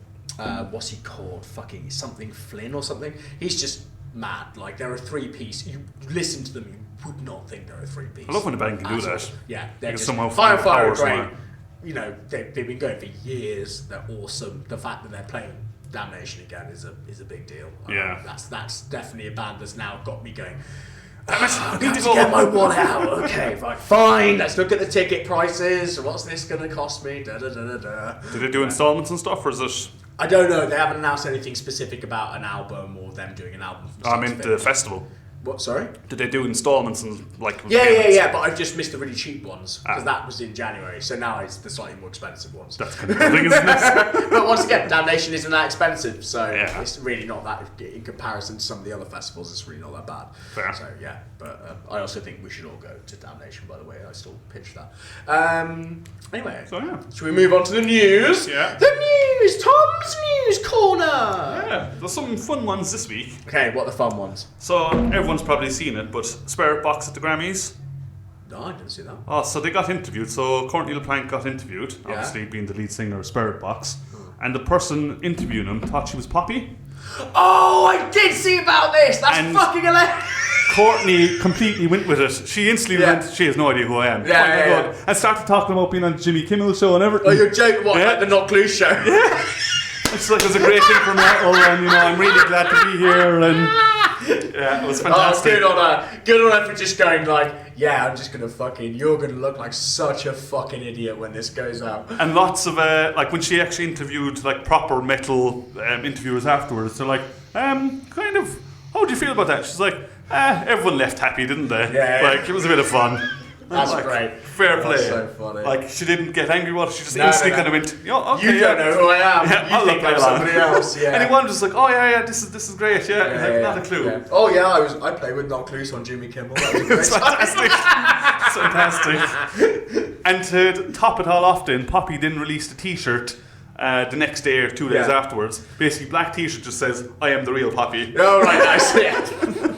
What's he called? Fucking something Flynn or something. He's just mad. Like they're a 3-piece. You listen to them, you would not think they're a 3-piece. I love when a band can do that. Yeah, they're just somehow High on Fire are great. they've been going for years. They're awesome. The fact that they're playing Damnation again is a big deal. Yeah. That's definitely a band that's now got me going. I need to get my wallet out. Okay, fine. Let's look at the ticket prices. What's this going to cost me? Da, da, da, da, da. Do they do installments and stuff, or is it? I don't know. They haven't announced anything specific about an album or them doing an album. I mean, the festival. What? Sorry? Did they do installments and like? Yeah. But I've just missed the really cheap ones because that was in January. So now it's the slightly more expensive ones. That's kind of the thing, isn't it? But once again, Damnation isn't that expensive, so Yeah. it's really not that. In comparison to some of the other festivals, it's really not that bad. Fair. So yeah, but I also think we should all go to Damnation. By the way, I still pitch that. Anyway, So yeah. should we move on to the news? Yeah. The news, Tom's news corner. Yeah, there's some fun ones this week. Okay, what are the fun ones? So everyone's probably seen it, but Spiritbox at the Grammys. No, I didn't see that. Oh, so they got interviewed. So Courtney LaPlank got interviewed, Yeah. obviously being the lead singer of Spiritbox, and the person interviewing him thought she was Poppy. Oh, I did see about this. That's And- fucking hilarious. Courtney completely went with it. She instantly Yeah. went, she has no idea who I am. Yeah, Oh my yeah, God. And started talking about being on Jimmy Kimmel's show and everything. Oh, you're joking? What? Yeah. Like the Not Glue show? It's like, it was a great thing for metal, and I'm really glad to be here, and yeah, it was fantastic. Oh, good on her. Good on her for just going like, yeah, I'm just you're gonna look like such a fucking idiot when this goes out. And lots of, like when she actually interviewed like proper metal interviewers afterwards, they're like, kind of, how do you feel about that? She's like, everyone left happy, didn't they? Yeah. Like, it was a bit of fun. That's Like, great. Fair play. That's so funny. Like, she didn't get angry about it, she just No, instantly no. kind of went, okay, You don't know who I am. Yeah, you I'll think look I'm like somebody else. Yeah. And everyone was like, oh yeah, this is great, yeah. He's like, not a clue. Yeah. Oh yeah, I played with Not Clues on Jimmy Kimmel. That was great. It's fantastic. It's fantastic. And to top it all off then, Poppy then released a t-shirt the next day or 2 days Yeah. afterwards. Basically, black t-shirt just says, I am the real Poppy. Oh right, nice. Yeah.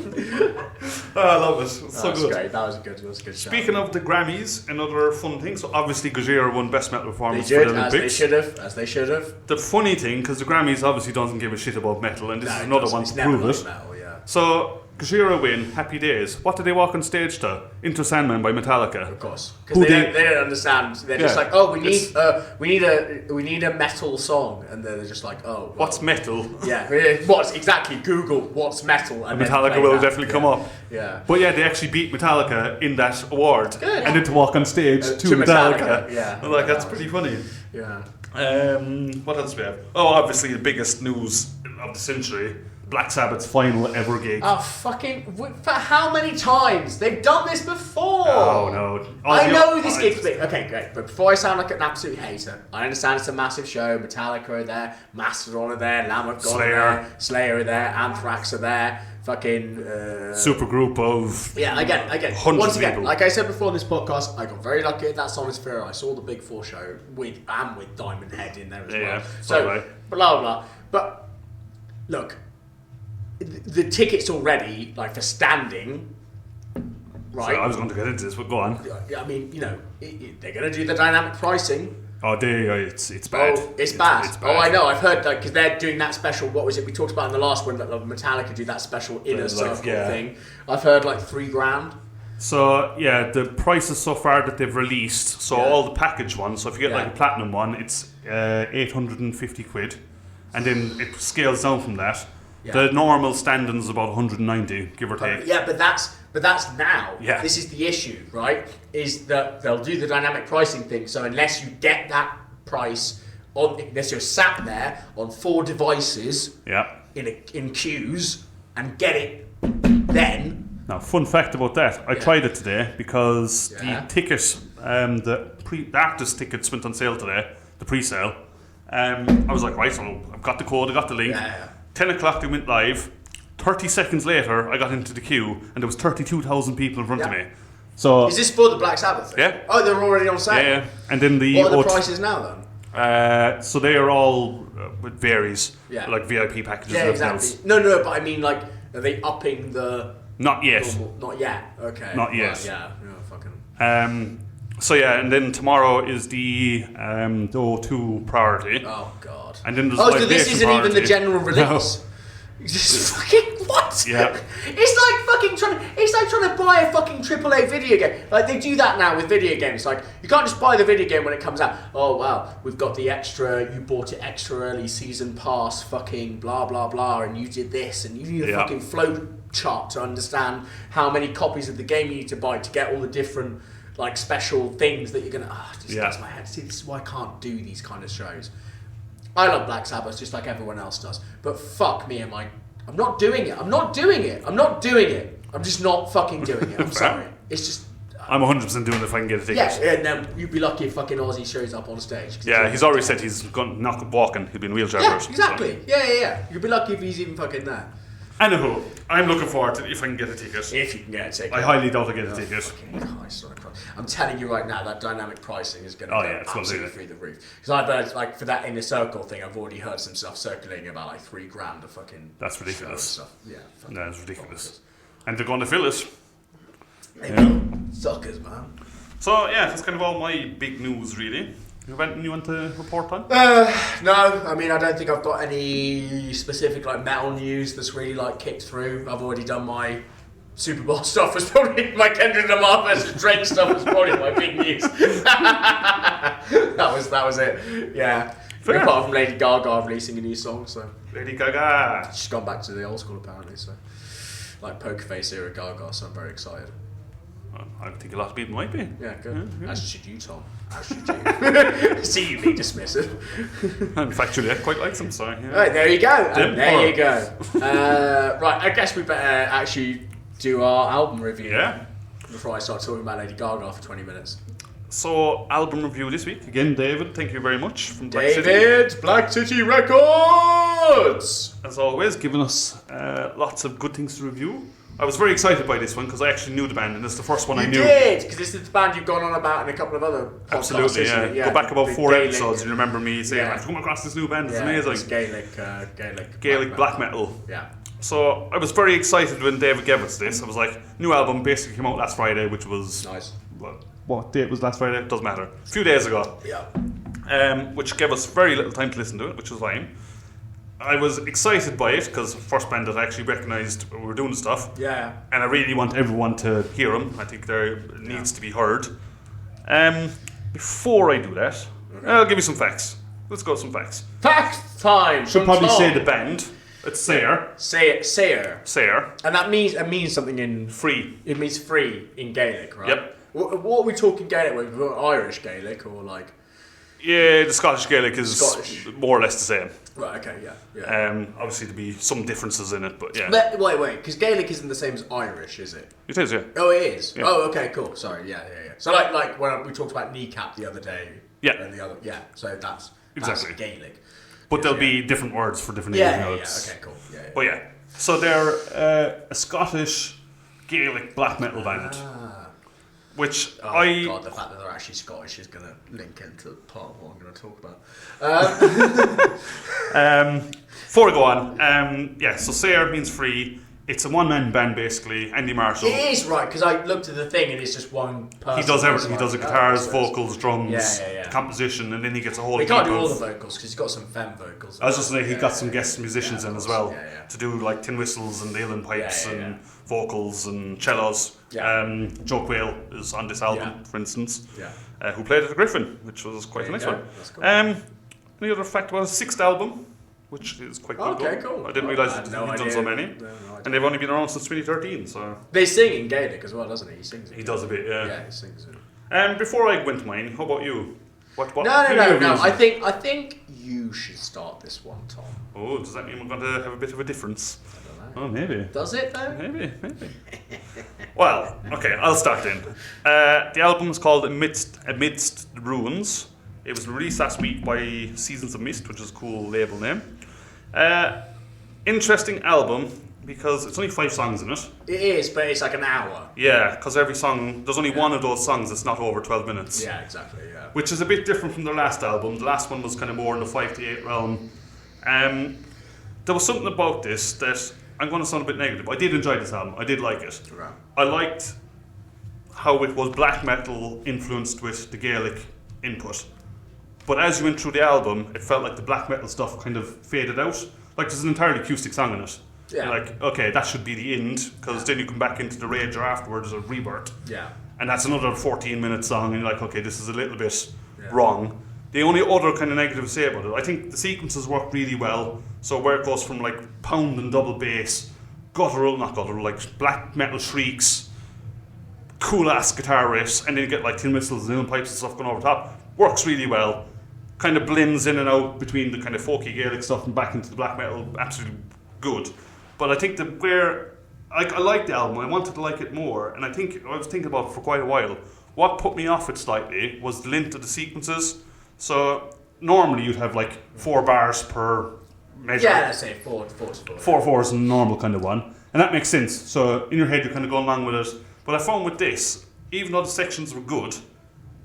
Oh, I love it. It's so That's good. great. That was a good shout. Speaking of the Grammys, another fun thing. So obviously Gojira won Best Metal They Performance for did, the as they Olympics. should have. The funny thing, because the Grammys obviously doesn't give a shit about metal, and this is another one to prove it. Metal, yeah. So Gojira win, happy days. What did they walk on stage to? Into Sandman by Metallica. Of course, Who because they don't understand. They're just Yeah. like, oh, we need a metal song, and they're just like, oh, well, What's metal? Yeah, what's exactly? Google what's metal, and then Metallica play will that. definitely come up. Yeah. But yeah, they actually beat Metallica in that award. Good. And then to walk on stage to to Metallica. Metallica, yeah. I'm like, Yeah, that's that pretty funny. Yeah. What else do we have? Oh, obviously the biggest news of the century. Black Sabbath's final ever gig. Oh, fucking... For how many times? They've done this before! Oh, no. I know this gig's big. Okay, great. But before I sound like an absolute hater, I understand it's a massive show. Metallica are there, Mastodon are there, Lamb of God are there, Slayer are there, Anthrax are there, fucking... Super group of... Yeah, I get it. Hundreds Once of again, people. like I said before in this podcast, I got very lucky at that Sonisphere. I saw the Big Four show with Diamond Head in there as Yeah, well. so So, right. blah, blah. But, look, the tickets already, like for standing, right? So I was going to get into this, but go on. I mean, they're going to do the dynamic pricing. Oh, it's bad. Oh, it's bad. It's Oh, I know. I've heard that because they're doing that special. What was it we talked about in the last one? That Metallica do that special inner circle thing. I've heard like $3,000. So, yeah, the prices so far that they've released, so all the package ones, so if you get like a platinum one, it's 850 quid, and then it scales down from that. Yeah. The normal standing is about 190, give or take. Yeah, but that's now. Yeah. This is the issue, right? Is that they'll do the dynamic pricing thing. So unless you get that price unless you're sat there on 4 devices, Yeah. in queues and get it, then. Now, fun fact about that, I tried it today because the tickets, the artist tickets went on sale today, the pre-sale. I was like, right, so I've got the code, I got the link. 10 o'clock they went live. 30 seconds later, I got into the queue and there was 32,000 people in front of me. So is this for the Black Sabbath thing? Yeah. Oh, they're already on sale? Yeah. And then what are the prices now then? So they are all, it varies, like VIP packages and everything exactly. else. No, but I mean, like, are they upping the... Not yet. Normal? Not yet, okay. Not yet. Yeah, fucking... So yeah, and then tomorrow is the O2 priority. Oh god. And then there's so this isn't priority. even the general release. Just fucking what? Yeah. It's like trying to buy a fucking AAA video game. Like they do that now with video games. Like you can't just buy the video game when it comes out. Oh wow, we've got the extra. You bought it extra early season pass. Fucking blah blah blah, and you did this, and you need a fucking flow chart to understand how many copies of the game you need to buy to get all the different like special things that you're gonna. Just gets my head. See, this is why I can't do these kind of shows. I love Black Sabbath just like everyone else does. But fuck me, I'm not doing it. I'm just not fucking doing it. I'm sorry. It's just... I'm 100% doing it if I can get a ticket. Yeah, and then you'd be lucky if fucking Ozzy shows up on stage. Yeah, he's already said he's not walking. He'll be in a wheelchair Yeah, first. exactly. So. Yeah. You'd be lucky if he's even fucking there. Anywho, I'm looking forward to it if I can get a ticket. If you can get a ticket. I highly doubt I get a ticket. Christ. I'm telling you right now, that dynamic pricing is going to go it's absolutely through the roof. Because I've heard, like, for that Inner Circle thing, I've already heard some stuff circulating about, like, $3,000 a fucking... That's ridiculous. Stuff. Yeah. That's ridiculous. And they're going to fill it. Suckers, man. So, yeah, that's kind of all my big news, really. You have anything you want to report on? No, I mean, I don't think I've got any specific, like, metal news that's really, like, kicked through. I've already done my Super Bowl stuff, was probably my Kendrick Lamar versus Drake stuff was probably my big news. that was it. Yeah. Fair. Apart from Lady Gaga releasing a new song, so Lady Gaga. she's gone back to the old school apparently. So like Poker Face era Gaga, so I'm very excited. Well, I think a lot of people might be. Yeah, good. Yeah. As should you, Tom. As should you. See you be dismissive. In fact, Juliet quite likes them, so yeah. Right, there you go. And there Dimple. you go. Right, I guess we better actually do our album review. Yeah. Before I start talking about Lady Gaga for 20 minutes. So, album review this week. Again, David, thank you very much from Black City. David, Black City Records! As always, giving us lots of good things to review. I was very excited by this one because I actually knew the band and it's the first one I knew. You did, because this is the band you've gone on about in a couple of other podcasts. Absolutely, isn't it? yeah. Go back about The 4 Gaelic- episodes and you remember me saying, I've come across this new band, it's amazing. It's Gaelic Black metal. Yeah. So I was very excited when David gave us this. I was like, new album basically came out last Friday, which was... Nice. What date was last Friday? Doesn't matter. A few days ago. Yeah. Which gave us very little time to listen to it, which was fine. I was excited by it because first band that I actually recognised we were doing stuff. Yeah. And I really want everyone to hear them. I think there needs to be heard. Before I do that, I'll give you some facts. Let's go with some facts. Fact time! Should probably say the band. It's Saor. Saor. And that means something in... Free. It means free in Gaelic, right? Yep. What are we talking Gaelic with? Irish Gaelic or like... Yeah, the Scottish Gaelic is Scottish. more or less the same. Right, okay, yeah. Obviously there'd be some differences in it, but yeah. But wait, because Gaelic isn't the same as Irish, is it? It is, yeah. Oh, it is? Yeah. Oh, okay, cool. Sorry, yeah. So like when we talked about kneecap the other day. Yeah. And the other, so that's Exactly. Gaelic. But there'll be different words for different Yeah, names. okay, cool. Yeah. But yeah, so they're a Scottish Gaelic black metal band. Which Oh god, the fact that they're actually Scottish is going to link into part of what I'm going to talk about. Before we go on, so Saor means free. It's a one-man band basically. Andy Marshall. It is, right, because I looked at the thing and it's just one person. He does everything. He does the guitars, vocals, drums, Yeah. composition, and then he gets a whole He can't heap do all of- the vocals because he's got some femme vocals. I was just saying he got some guest musicians in as well Yeah. to do like tin whistles and uilleann pipes Yeah. and vocals and cellos. Yeah. Joe Quayle is on this album, Yeah. for instance, Yeah. who played at the Gryphon, which was quite a There nice you go. one. That's cool. Any other fact about his 6th album, which is quite good. Okay, cool. I didn't I realise had he'd no done idea. so many. No idea. And they've only been around since 2013, so... They sing in Gaelic as well, doesn't he? He sings it. He does a bit, yeah. Yeah, he sings it. Before I go into mine, how about you? What No. I think you should start this one, Tom. Oh, does that mean we're going to have a bit of a difference? I don't know. Oh, maybe. Does it though? Maybe. Well, okay, I'll start then. The album is called Amidst The Ruins. It was released last week by Seasons of Mist, which is a cool label name. Interesting album because it's only 5 songs in it. It is, but it's like an hour. Yeah, because every song, there's only one of those songs that's not over 12 minutes. Yeah, exactly. Yeah. Which is a bit different from their last album. The last one was kind of more in the 5 to 8 realm. There was something about this that I'm going to sound a bit negative. I did enjoy this album. I did like it. Right. I liked how it was black metal influenced with the Gaelic input. But as you went through the album, it felt like the black metal stuff kind of faded out. Like there's an entirely acoustic song in it. Yeah. Like, okay, that should be the end, because then you come back into the Rager afterwards, or Rebirth. Yeah. And that's another 14-minute song, and you're like, okay, this is a little bit wrong. The only other kind of negative to say about it, I think the sequences work really well. So where it goes from like pound and double bass, not guttural, like black metal shrieks, cool ass guitar riffs, and then you get like tin whistles and pipes and stuff going over top. Works really well. Kind of blends in and out between the kind of folky Gaelic stuff and back into the black metal. Absolutely good. But I think that I like the album, I wanted to like it more, and I was thinking about it for quite a while. What put me off it slightly was the length of the sequences. So normally you'd have like 4 bars per measure. Yeah, let's say 4 to 4. 4 is a normal kind of one. And that makes sense. So in your head you're kind of going along with it. But I found with this, even though the sections were good,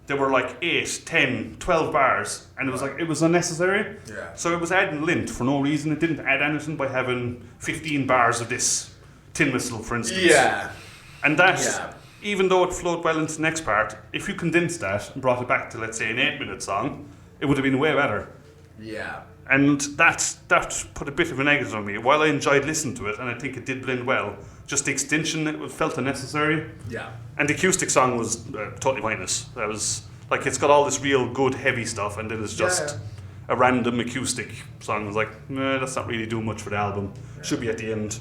they were like 8, 10, 12 bars. And it was unnecessary. Yeah. So it was adding lint for no reason. It didn't add anything by having 15 bars of this tin whistle, for instance. Yeah. And that, even though it flowed well into the next part, if you condensed that and brought it back to, let's say, an 8-minute song, it would have been way better. Yeah. And that put a bit of a negative on me. While I enjoyed listening to it, and I think it did blend well, just the extension, it felt unnecessary. Yeah. And the acoustic song was totally pointless. That was, like, it's got all this real good heavy stuff, and then it's just a random acoustic song. I was like, nah, that's not really doing much for the album. Yeah. Should be at the end.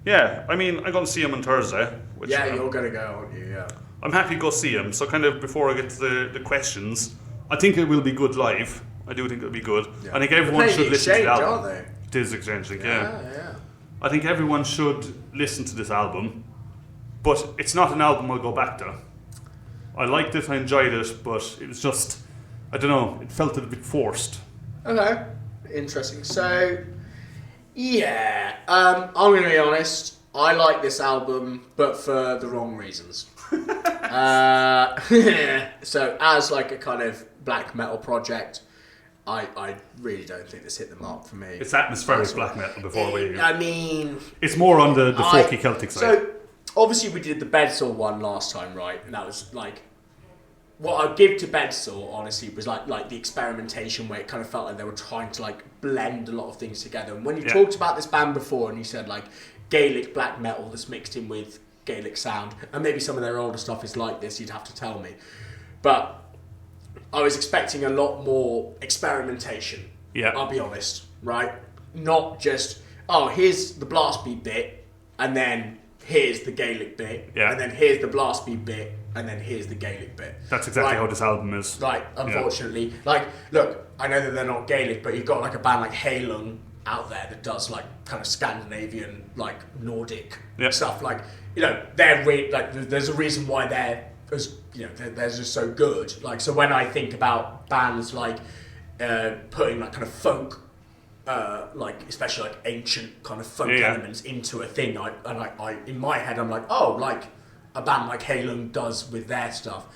Yeah, I mean, I'm going to see him on Thursday. Which, you're going to go, aren't you? Yeah. I'm happy to go see him. So kind of before I get to the questions, I think it will be good live. I do think it'll be good. Yeah. I think everyone should listen to the album. Aren't they? It is Exchange, yeah. I think everyone should listen to this album, but it's not an album I'll go back to. I liked it, I enjoyed it, but it was just, I don't know, it felt a bit forced. Okay, interesting. So, I'm going to be honest, I like this album, but for the wrong reasons. So, as like a kind of black metal project, I really don't think this hit the mark for me. It's atmospheric black metal before we... I mean... It's more on the folky Celtic side. So, obviously we did the Bedsore one last time, right? And that was like... What I'd give to Bedsore, honestly, was like the experimentation where it kind of felt like they were trying to like blend a lot of things together. And when you talked about this band before and you said like Gaelic black metal that's mixed in with Gaelic sound, and maybe some of their older stuff is like this, you'd have to tell me. But... I was expecting a lot more experimentation. Yeah. I'll be honest, right? Not just, here's the blast beat bit, and then here's the Gaelic bit, and then here's the blast beat bit, and then here's the Gaelic bit. That's exactly how this album is. Right, unfortunately. Yeah. Like, look, I know that they're not Gaelic, but you've got like a band like Halung out there that does like kind of Scandinavian, like Nordic stuff. Like, they're there's a reason why they're they're just so good. Like, so when I think about bands like putting like kind of folk, like especially like ancient kind of folk elements into a thing, I in my head I'm like, like a band like Halung does with their stuff.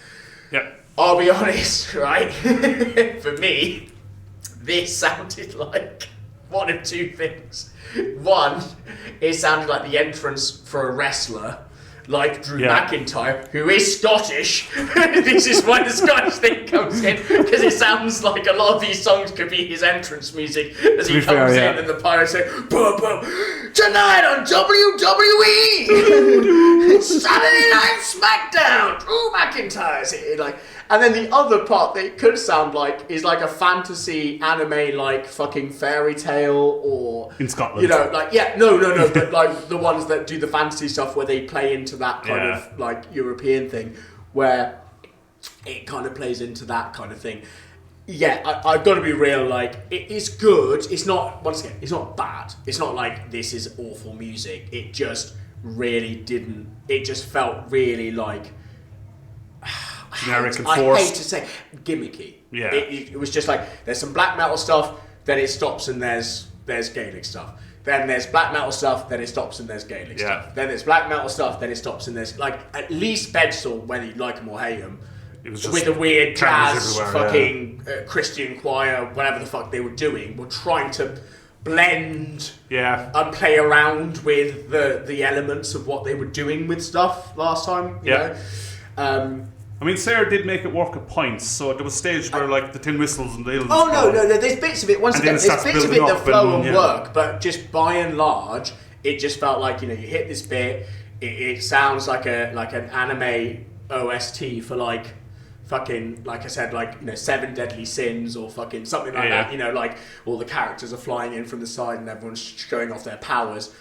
Yeah. I'll be honest, right? For me, this sounded like one of two things. One, it sounded like the entrance for a wrestler. Like Drew McIntyre, who is Scottish. This is why the Scottish thing comes in, because it sounds like a lot of these songs could be his entrance music as he comes in and the pirates say, boom, boom, tonight on WWE, Saturday Night SmackDown, Drew McIntyre's here. And then the other part that it could sound like is like a fantasy anime, like fucking fairy tale, or in Scotland, but like the ones that do the fantasy stuff where they play into that kind of like European thing, where it kind of plays into that kind of thing. I've got to be real. Like, it's good. It's not. Once again, it's not bad. It's not like this is awful music. It just really didn't. It just felt really like. Generic and forced. I hate to say gimmicky. Yeah. It was just like there's some black metal stuff, then it stops and there's Gaelic stuff. Then there's black metal stuff, then it stops and there's Gaelic stuff. Then there's black metal stuff, then it stops and there's like at least Bedsore, whether you like them or hate them, it was just with the weird jazz, fucking Christian choir, whatever the fuck they were doing, were trying to blend and play around with the elements of what they were doing with stuff last time. You know? I mean, Sarah did make it work at points, so there was stage where like the tin whistles and the illness. Oh no, there's bits of it. Once again, there's bits of it that flow and work, but just by and large, it just felt like, you hit this bit. It sounds like an anime OST for like fucking, like I said, like 7 Deadly Sins or fucking something like that. Like all the characters are flying in from the side and everyone's showing off their powers,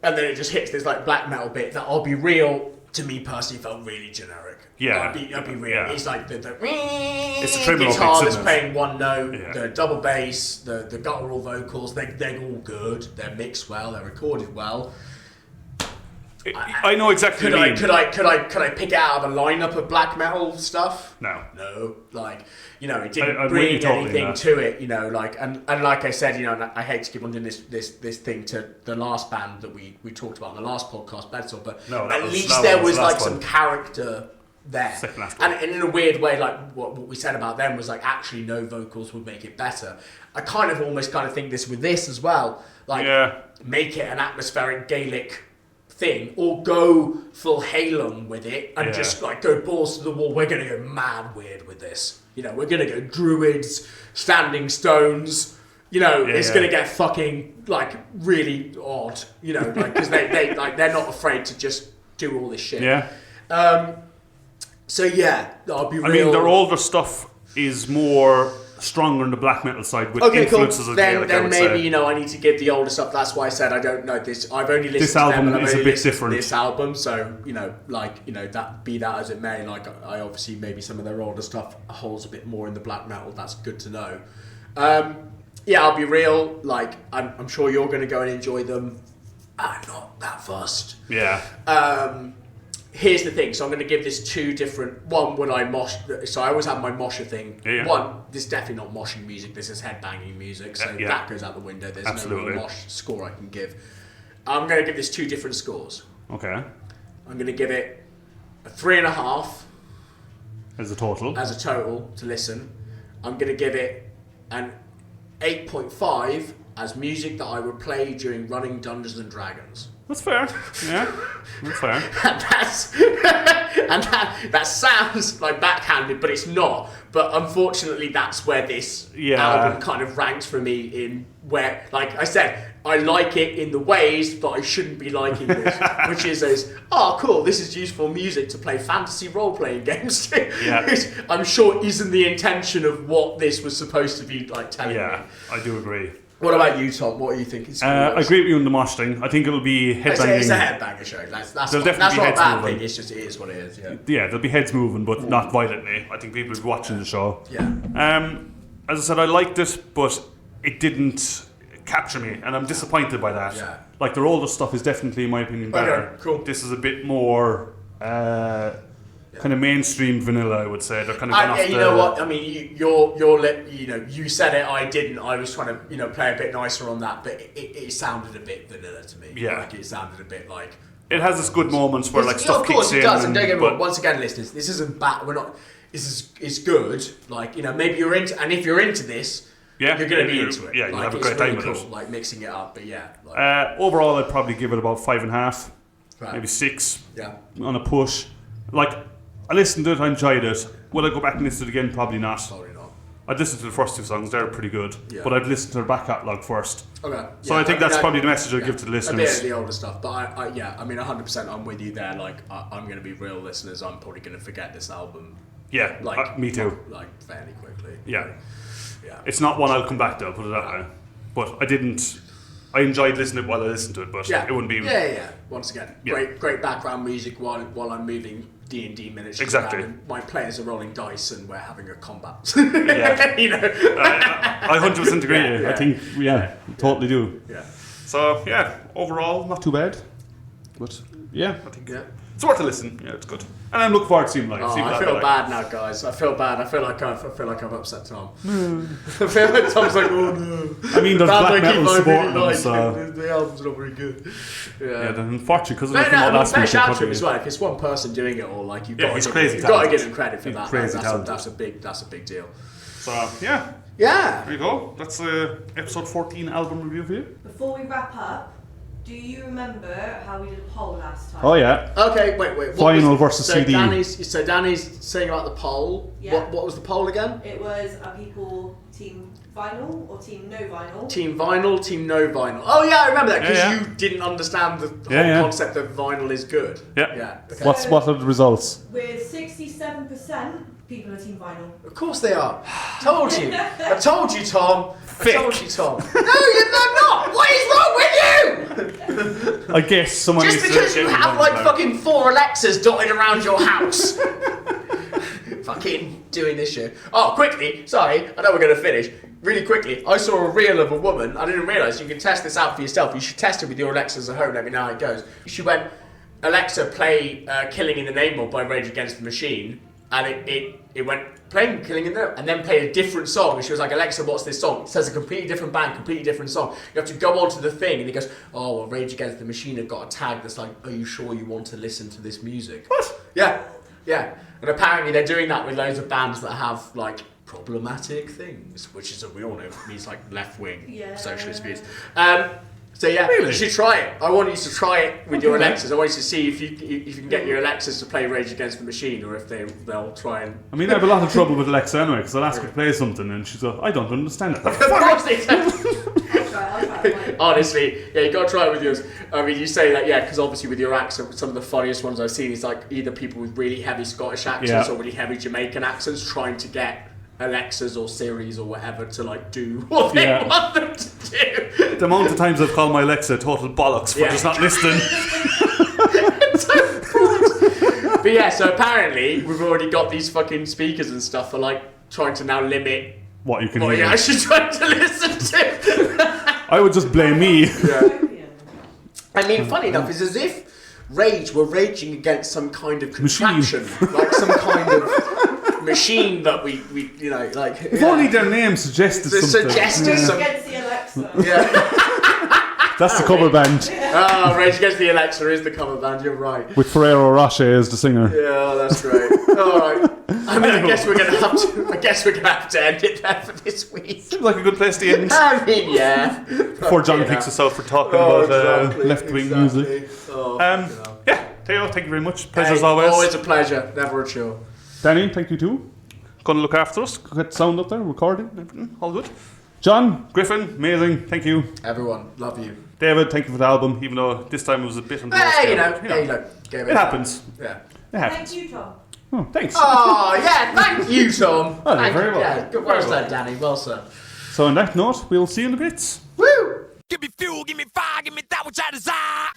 and then it just hits this like black metal bit that, I'll be real, to me personally felt really generic. Yeah, I'll be real. Yeah. It's like the it's a guitar that's playing one note, the double bass, the guttural vocals. They're all good. They're mixed well. They're recorded well. I know exactly what you mean. Could I pick it out of a lineup of black metal stuff? No. Like, it didn't bring anything to it. Like, and like I said, and I hate to keep on doing this thing to the last band that we talked about in the last podcast, Bristol, but at least there was like some character there. And in a weird way, like what we said about them was like, actually no vocals would make it better. I kind of think this with this as well. Like, make it an atmospheric Gaelic thing, or go full Halem with it and just like go balls to the wall. We're gonna go mad weird with this. We're gonna go druids, standing stones. It's gonna get fucking like really odd. Like, because they like, they're not afraid to just do all this shit. So I'll be real. I mean, their older stuff is more stronger on the black metal side with influences of Gaelic. Then maybe I need to give the older stuff. That's why I said I don't know this. I've only listened this to album them, and is I've a only bit different. To this album, so that be that as it may. Like, I obviously, maybe some of their older stuff holds a bit more in the black metal. That's good to know. I'll be real. Like, I'm sure you're going to go and enjoy them. I'm not that fussed. Here's the thing, so I'm going to give this 2 different... One, when I mosh... So I always have my mosher thing. One, this is definitely not moshing music, this is headbanging music, so that goes out the window. There's no real mosh score I can give. I'm going to give this 2 different scores. Okay. I'm going to give it a 3.5... As a total to listen. I'm going to give it an 8.5 as music that I would play during running Dungeons and Dragons. That's fair. Yeah, that's fair. and that sounds like backhanded, but it's not. But unfortunately, that's where this album kind of ranks for me, in where, like I said, I like it in the ways that I shouldn't be liking this, which is cool, this is useful music to play fantasy role-playing games to. Which I'm sure isn't the intention of what this was supposed to be like telling me. Yeah, I do agree. What about you, Tom? What are you thinking? I agree with you on the mosh thing. I think it'll be headbanging. It's a headbanger show. That's not a bad thing. It's just, it is what it is. Yeah, there'll be heads moving, but not violently. I think people will be watching the show. Yeah. As I said, I liked it, but it didn't capture me, and I'm disappointed by that. Yeah. Like, their older stuff is definitely, in my opinion, better. Okay, cool. This is a bit more kind of mainstream vanilla, I would say. They're kind of you know what? I mean, you said it. I didn't. I was trying to play a bit nicer on that, but it sounded a bit vanilla to me. Yeah. Like, it sounded a bit like. It has its good moments where like stuff kicks in. Of course it does. And don't get me wrong. Once again, listeners, this isn't bad. We're not. It's good. Like, maybe you're into, and if you're into this. Yeah, you're going to be into it. Yeah, you'll have a great time with it. Like, mixing it up, but overall, I'd probably give it about 5.5, maybe 6 on a push. Like, I listened to it, I enjoyed it. Will I go back and listen to it again? Probably not. Probably not. I'd listen to the first 2 songs, they're pretty good. Yeah. But I'd listen to their back catalogue first. Okay. So I think that's probably the message I'd give to the listeners. A bit of the older stuff, but I 100% I'm with you there. Like, I'm going to be real, listeners, I'm probably going to forget this album. Yeah, me too. Like, fairly quickly. Yeah. It's not one I'll come back to, I'll put it that way. But I enjoyed listening to it while I listened to it, but it wouldn't be... Yeah. Once again, great background music while I'm moving D&D miniatures. Exactly. And my players are rolling dice and we're having a combat. I 100% agree. I think, totally do. Yeah. So, overall, not too bad. But, I think it's worth a listen. Yeah, it's good. And I'm looking forward to seeing live. I feel bad now, guys. I feel bad. I feel like I've upset Tom. I feel like Tom's like, oh no. I mean, there's black metal supporting them, so the album's not very good. Yeah, then unfortunately, because fair shout to him as well. If it's one person doing it all, like, you've got to give him credit for that. That's a big deal. So there you go. That's episode 14 album review for you. Before we wrap up, Do you remember how we did a poll last time? Oh yeah. Okay, wait. What Vinyl was, versus CD. Danny's saying about the poll. Yeah. What was the poll again? It was, are people team vinyl or team no vinyl? Team vinyl, team no vinyl. Oh yeah, I remember that because Yeah. you didn't understand the whole concept that vinyl is good. Yeah. Yeah. Okay. What are the results? With 67%, people are team vinyl. Of course they are. Told you. I told you, Tom. Thick. I told you, Tom. No, you're not. What is wrong with you? I guess someone Just needs because to you have like fucking 4 Alexas dotted around your house. Fucking doing this shit. Oh, quickly. Sorry, I know we're going to finish. Really quickly, I saw a reel of a woman. I didn't realise you can test this out for yourself. You should test it with your Alexas at home. Let me know how it goes. She went, Alexa, play Killing in the Name of by Rage Against the Machine. And it went playing Killing in the Name and then played a different song. And she was like, Alexa, what's this song? It says a completely different band, completely different song. You have to go onto the thing and it goes, oh, well, Rage Against the Machine have got a tag that's like, are you sure you want to listen to this music? What? Yeah. And apparently they're doing that with loads of bands that have like problematic things, which is, we all know, means like left-wing socialist views. So yeah, Really? you should try it. I want you to try it with your Alexas. I want you to see if you can get your Alexas to play Rage Against the Machine, or if they'll try and. I mean, I have a lot of trouble with Alexa anyway, because I'll ask her to play something and she's like, I don't understand it. Of course they do. I'll try. Honestly, yeah, you gotta try it with yours. I mean, you say that, yeah, because obviously with your accent, some of the funniest ones I've seen is like either people with really heavy Scottish accents or really heavy Jamaican accents trying to get Alexas or Siris or whatever to like do what they want them to do. The amount of times I've called my Alexa total bollocks for just not listening. But yeah, so apparently we've already got these fucking speakers and stuff for like trying to now limit What you can what hear. you're actually trying to listen to. I would just blame me. I mean, funny enough, it's as if Rage were raging against some kind of contraption, like some kind of machine that we you know, like. If only their name suggested something. Against the Alexa. Yeah. That's the cover band. Oh, Rage Against the Alexa is the cover band. You're right. With Ferrero Rocher as the singer. Yeah, that's great. All right. I mean, I guess we're gonna have to end it there for this week. Seems like a good place to end. I mean, yeah. Before John kicks us out for talking about left-wing music. Oh, yeah, Theo, thank you very much. Pleasure as always. Always a pleasure. Never a chore. Danny, thank you too. Gonna look after us. Get the sound up there, recording, everything. All good. John, Gryphon, amazing. Thank you. Everyone, love you. David, thank you for the album, even though this time it was a bit on the low Hey, scale. you know. It happens. Yeah. It happens. Thank you, Tom. Oh, thanks. Oh, yeah, thank you, Tom. Oh, Thank very you. well. Yeah, good well said, Danny. Well said. So on that note, we'll see you in the bits. Woo! Give me fuel, give me fire, give me that which I desire.